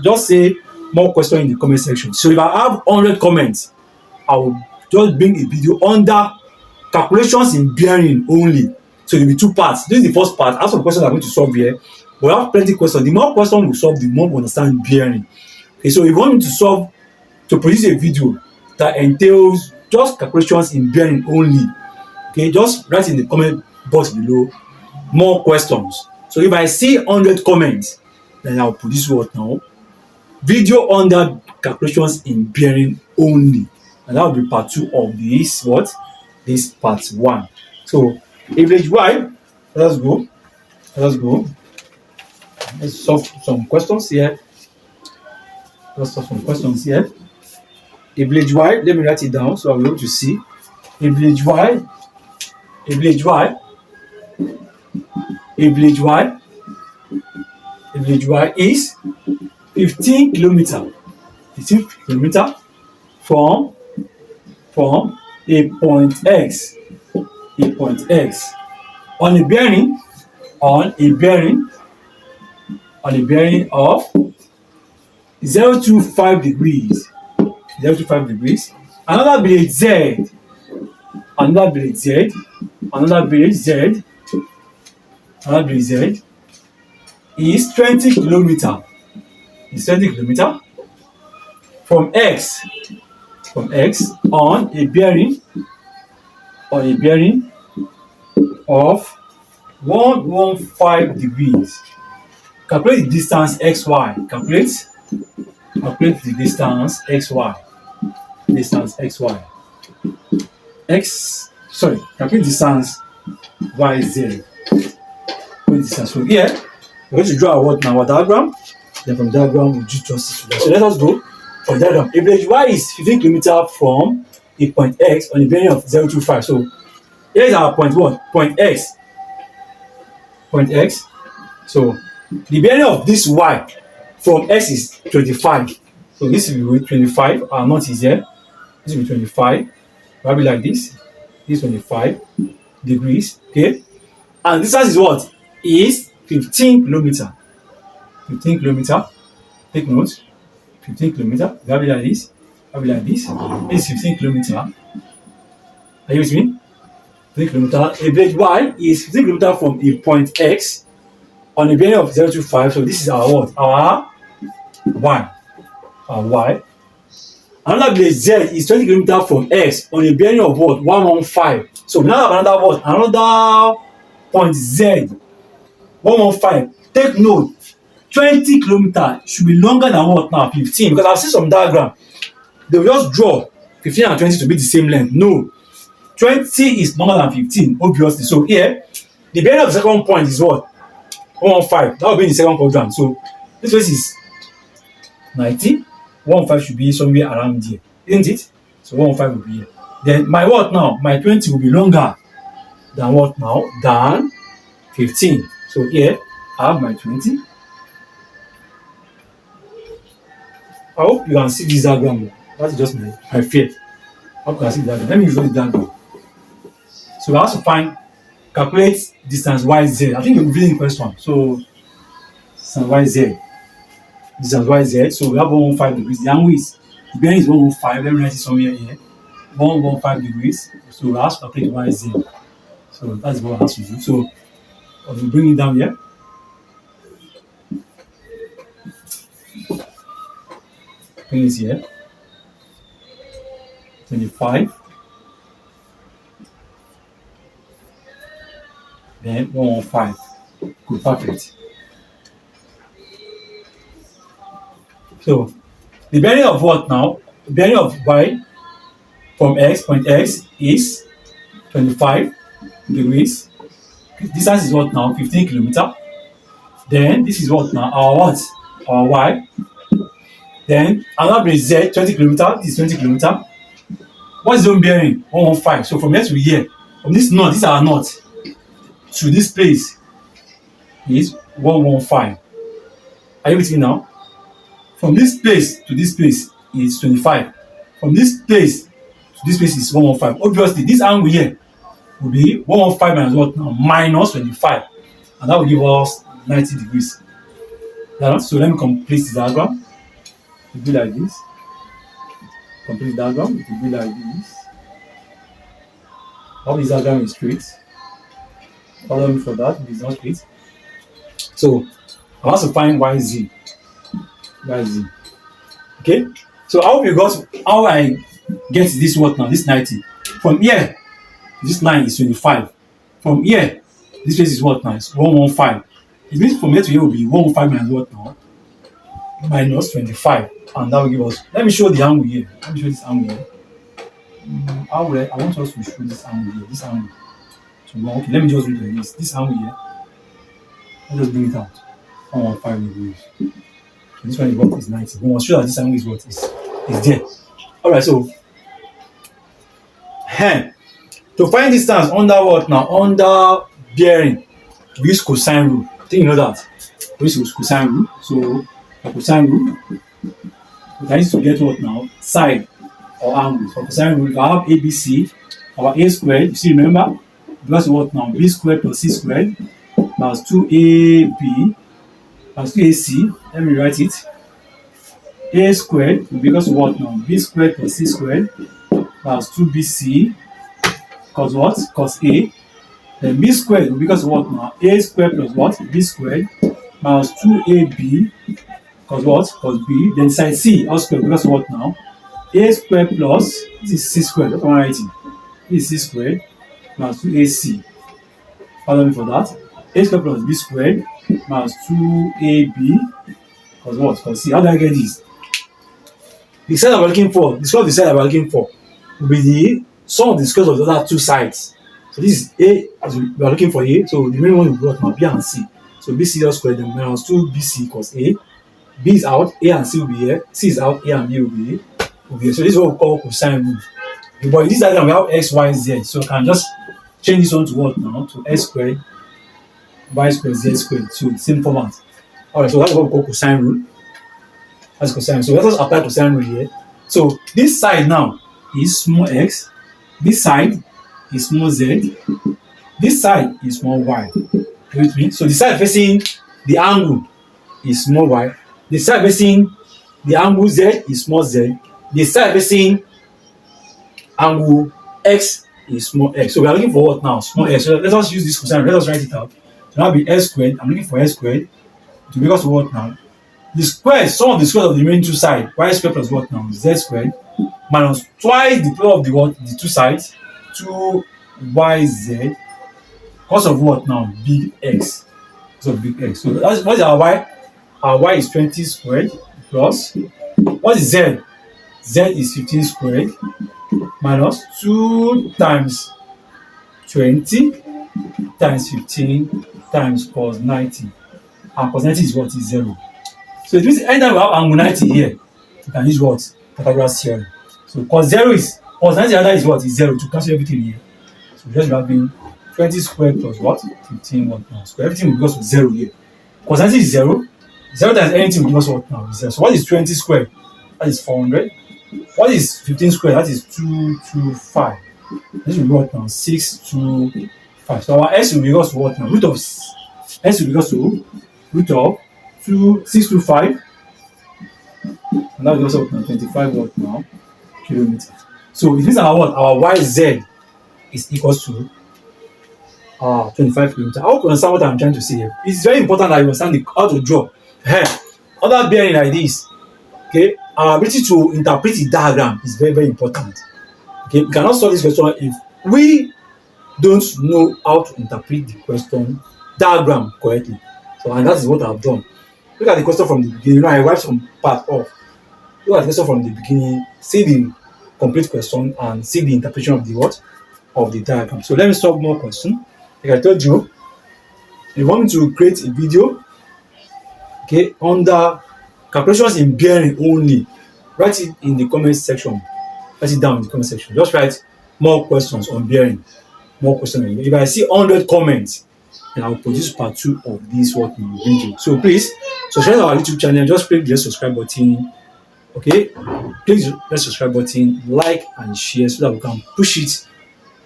just say more questions in the comment section. So if I have 100 comments, I will just bring a video under calculations in bearing only. So it will be two parts. This is the first part. I have some questions I'm going to solve here. We have plenty of questions. The more questions we solve, the more we understand bearing. Okay, so if you want me to produce a video that entails just calculations in bearing only, okay, just write in the comment box below more questions. So if I see 100 comments, then I'll produce what now? Video under calculations in bearing only. And that will be part 2 of this what? This part 1. So average y, let's go. Let's solve some questions here. Average y, let me write it down so I'll be able to see. Average y is 15 kilometer from a point X on a bearing of 025 degrees. Another bearing Z is 20 kilometer from X on a bearing of 115 degrees. Calculate the distance XY. Calculate the distance XY. Calculate distance YZ. So here we're going to draw our diagram. Then from diagram we'll just justice to that. So let us go for diagram. Average y is 15 kilometer from a point X on a bearing of 025. So here is our point what? Point X. So the bearing of this y from X is 25. So this will be 25. Our knot is here. This will be 25. Probably like this. This 25 degrees. Okay. And distance is what? Is 15 kilometer. Take note. 15 kilometer. Probably like this. This is 15 kilometer. Are you with me? 15 kilometer. Average y is 15 kilometer from a point X on a bearing of 025. So this is our what? Our y. Another place Z is 20 kilometer from X on a bearing of what? 115. So we now have another what? Another point Z. 115. Take note. 20 kilometer should be longer than what now? 15. Because I've seen some diagram. They will just draw 15 and 20 to be the same length. No. 20 is longer than 15, obviously. So here, the bearing of the second point is what? 115. That will be in the second quadrant. So this place is 90. 115 should be somewhere around here, isn't it? So 115 will be here. Then my what now? My 20 will be longer than what now? Than 15. So here I have my 20. I hope you can see this diagram. That's just my fear. I hope you can see the diagram. Let me use the diagram. So we have to calculate distance YZ. I think you'll be reading the question. So distance YZ. So we have 115 degrees. The angle is, the bearing is 115. Let me write it somewhere here. 115 degrees. So we have to calculate YZ. So that's what I have to do. So we'll bring it down here. bring it here. 25. Then 115. Good, perfect. So the bearing of what now? The bearing of y from x, point x, is 25 degrees. Distance is what now? 15 kilometer. Then this is what now? Our what? Our y. Then another base z, 20 kilometer. This is 20 kilometer. What is the bearing? 115. So from here to here, from this north, this is our north, to this place is 115. Are you with me now? From this place to this place is 25. From this place to this place is 115. Obviously, this angle here will be 115 minus what now? Minus 25. And that will give us 90 degrees. So let me complete the diagram. It will be like this. Complete the diagram. It will be like this. How this diagram is straight. Follow me for that. It is not straight. So I want to find YZ. YZ. Okay. So I hope you got how I get this what now? This 90. From here, this line is 25. From here, this place is what now? It's 115. It means from here to here will be 115 minus what now? Minus 25. And that will give us. Let me show the angle here. Let me show this angle here. I want us to show this angle here. This angle. So okay, let me just read like this. This angle here. Let's just bring it out. 115 degrees. So this one is what is 90. We must show that this angle is what is there. Alright, so to find distance under what now? Under bearing, we use cosine rule. I think you know that. We use cosine rule. So for cosine rule, we can use to get what now? Side or angle. For cosine rule, if I have ABC, our a squared, you see, remember? Because what now? B squared plus C squared plus 2AB plus 2AC. Let me write it. A squared will be equal to what now? B squared plus C squared plus 2BC cos what? Cos A. Then B squared will be equal to what now? A squared plus what? B squared minus 2AB cos what? Cos B. Then side C all squared because what now? A squared plus, this is C squared. That's what I'm writing. This is C squared plus 2AC. Follow me for that. A squared plus B squared minus 2AB cos what? Cos C. How do I get this? The side I'm looking for, the square of the side I'm looking for will be the sum of the squares of the other two sides. So this is A, as we are looking for A. So the main one will be now B and C. So BC all squared then minus 2BC cos A. B is out, A and C will be here. C is out, A and B will be here. So this is what we call cosine rule. But in this diagram we have X, Y, Z. So I can just change this one to what now? To X squared, Y squared, Z squared. So same format. Alright, so that's what we call cosine rule. That's cosine. So let us apply cosine rule here. So this side now is small x. This side is small z. This side is small y. You with me? So the side facing the angle is small y. The side facing the angle z is small z. The side facing angle x is small x. So we are looking for what now? Small x. So let us use this cosine. Let us write it out. So now be x squared. I'm looking for x squared. To be equal to what now? The square, sum of the square of the remaining two sides, y squared plus what now? Z squared minus twice the product of the what? The two sides, 2yz cos of what now? Big X. Cos of big X. So that's what is our y? Our y is 20 squared plus what is z? Z is 15 squared minus 2 times 20 times 15 times cos 90. And cos 90 is what? Is 0. So it means anytime we have angle 90 here, you can use what? Pythagoras theorem. So cos 0 is cos 90 other is what? Is 0 to cancel everything here. So just having 20 squared plus what? 15 what now? So everything will go to 0 here. Cos 90 is 0. 0 times anything will give us what now? Is 0. So what is 20 squared? That is 400. What is 15 squared? That is 225. This will be what now? 625. So our s will be equal to what now? Root of s will be equal to root of 625, and that will also 25 what now? Kilometers. So it means our what? Our YZ is equal to 25 kilometers. I hope you understand what I'm trying to say here. It's very important that you understand how to draw. Other bearing like this, okay? our ability to interpret the diagram is very, very important. Okay, we cannot solve this question if we don't know how to interpret the question diagram correctly. So, and that is what I've done. Look at the question from the beginning. You know, I write some part off. Look at the question from the beginning, see the complete question and see the interpretation of the what? Of the diagram. So let me solve more questions. Like I told you, if you want me to create a video, okay, under calculations in bearing only, write it in the comment section. Write it down in the comment section. Just write more questions on bearing. More questions. If I see 100 comments, then I'll produce part 2 of this what we will bring you. So please subscribe to our YouTube channel. Just click the subscribe button. Okay, please the subscribe button, like and share so that we can push it.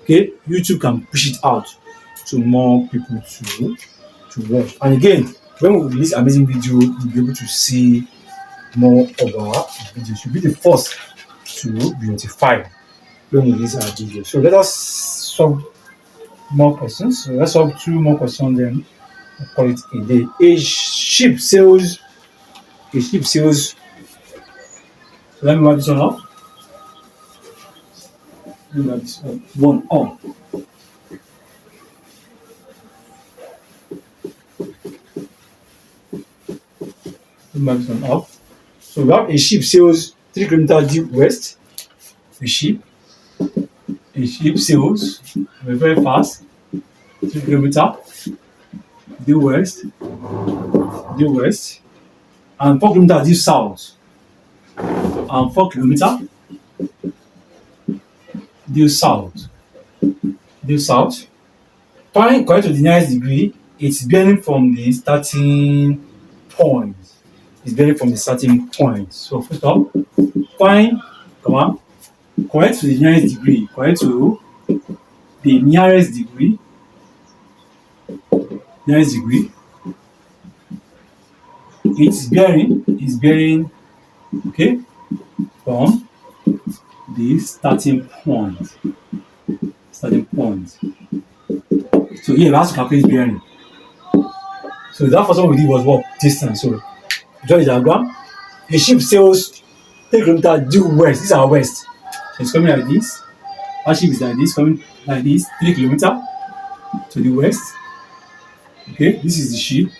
Okay, YouTube can push it out to more people to watch. And again, when we release amazing video, you'll be able to see more of our videos. You'll be the first to be notified when we release our video. So let us solve more questions. So let's solve 2 more questions, then we'll call it a day. A ship sails. So let me write this one up. Let me write this one up. So we have a ship sails 3 kilometers due west. A ship sails very fast 3 kilometers due west, and 4 kilometers due south, and 4 kilometers due south. Find correct to the nearest degree. It's bearing from the starting point. So first off, find, correct to the nearest degree. Correct to the nearest degree. It's bearing, okay, from the starting point. So here we have to calculate bearing. So that first one we did was what? Distance. So draw the diagram. A ship sails 3 kilometers due west. This is our west. So it's coming like this. Our ship is like this, coming like this, 3 kilometers to the west. Okay, this is the ship.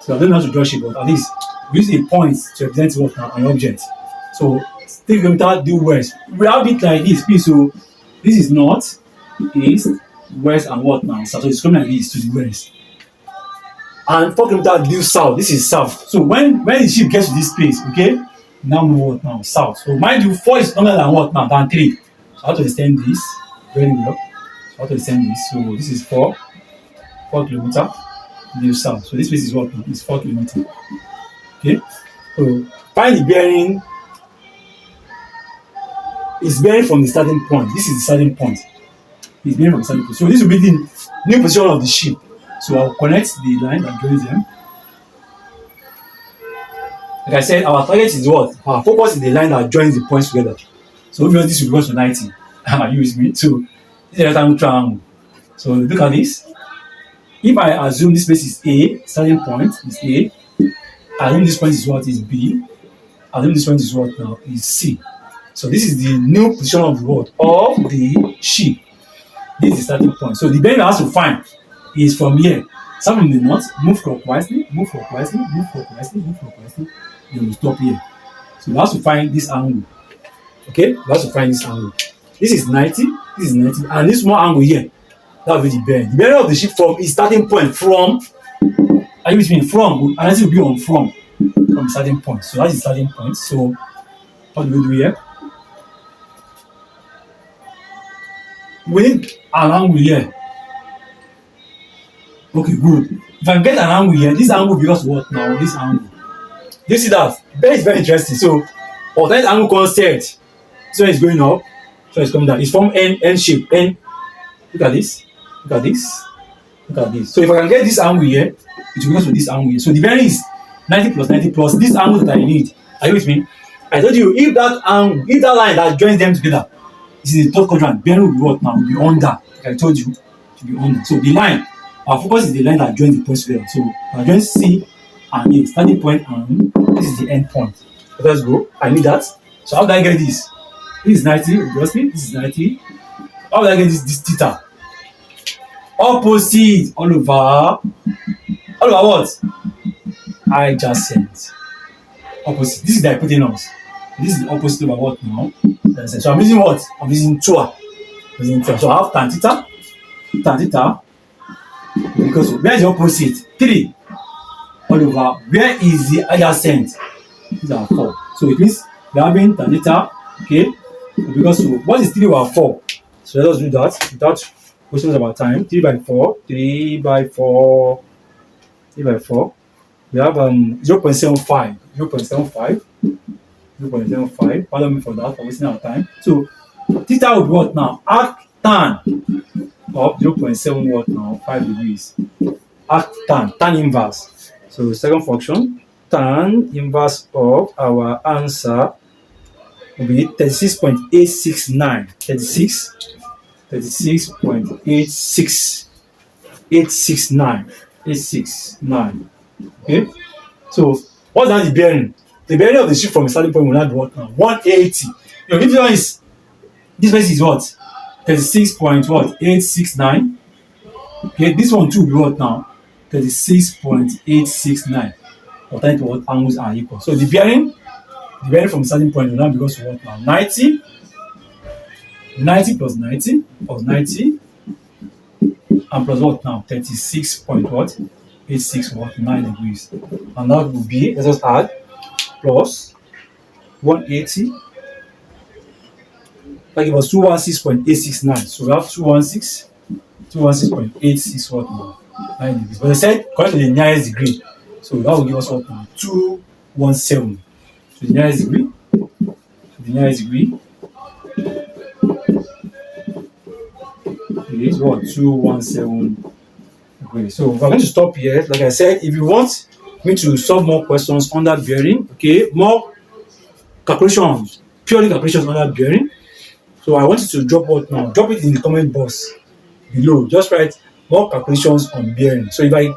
So I don't know how to draw ship, but at least we use a point to represent what now? An object. So 3 kilometers due west. We have it like this, please. So this is north, east, west, and what now? So it's coming like this to the west. And 4 kilometers due south. This is south. So when the ship gets to this place, okay, now move what now? South. So mind you, 4 is longer than what now? Than 3. So I have to extend this very well. So this is 4 kilometers due south. So this place is what now? It's 4 kilometers. Okay. So find the bearing. It's bearing from the starting point. This is the starting point. It's bearing from the starting point. So this will be the new position of the ship. So I'll connect the line that joins them. Like I said, our target is what? Our focus is the line that joins the points together. So obviously this will go to 90. Are you with me? So this is a rectangle triangle. So look at this. If I assume this place is A, starting point is A, I assume this point is what? Is B. I assume this point is what now? Is C. So this is the new position of the what? Of the ship. This is the starting point. So the bearing I have to find is from here. Start from the north, move clockwise, then we stop here. So we have to find this angle. Okay, we have to find this angle. This is 90, and this small angle here, that will be the bearing. The bearing of the ship from is starting point from, are you with me? From, and this will be on from the starting point. So that's the starting point. So what do we do here? We need an angle here. Okay, good. If I get an angle here, this angle because what now? This angle. Do you see that? Very, very interesting. So, alternate angle constant. So it's going up. So it's coming down. It's from N shape. N. Look at this. So if I can get this angle here, it will go to this angle here. So the bearing is 90 plus this angle that I need. Are you with me? I told you if that line that joins them together is in the third quadrant, bearing will be what now? Will be under. Like I told you, to be under. So the line, our focus is the line that joins the points together. So I join C and A. Starting point and this is the end point. Let's go. I need that. So how do I get this? This is 90, obviously. This is 90. How do I get this theta? Opposite all over what? Adjacent. Opposite. This is the hypotenuse. This is the opposite over what now? So I'm using what? I'm using 2. So I have tan theta. Tan theta. Because where is the opposite? 3. All over. Where is the adjacent? These are 4. So it means we are having tan theta. Okay. Because so what is 3 over 4? So let us do that without questions about time. 3 by 4. 3 by 4. 3 by 4. We have 0.75. 0.75. 0.75. Pardon me for that, for wasting our time. So theta will be what now? Arc tan of 0.7 what now? 5 degrees. Arc tan inverse. So second function, tan inverse of our answer will be 36.869. 869. Okay. So what's now the bearing? The bearing of the ship from the starting point will not be what now? 180. If this place is what? 36.869. Okay, this one too will be what now? 36.869. According to what angles are equal. So the bearing from the starting point will now be equal to what now? 90 plus 90 plus 90 and plus what now? 36.869 degrees. And that will be, let us add, plus 180. That gives us 216.869. So we have 216.86 what now? 9 degrees. But I said according to the nearest degree. So that will give us what now? 217. So the nearest degree. It is what? 217 degrees. So we're going to stop here. Like I said, if you want me to solve more questions under bearing, okay, more calculations, purely calculations under bearing. So I want you to drop what now? Drop it in the comment box below. Just write more calculations on bearing. So if I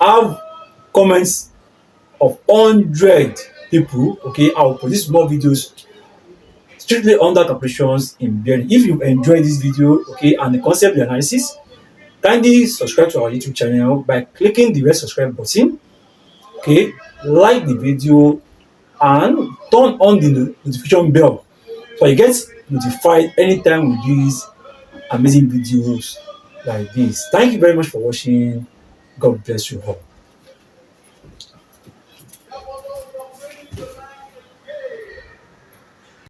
have comments of 100 people, okay, I'll produce more videos strictly under calculations in bearing. If you enjoyed this video, okay, and the concept analysis, kindly subscribe to our YouTube channel by clicking the red subscribe button. Okay, like the video and turn on the notification bell so you get notified anytime we do these amazing videos like this. Thank you very much for watching. God bless you all.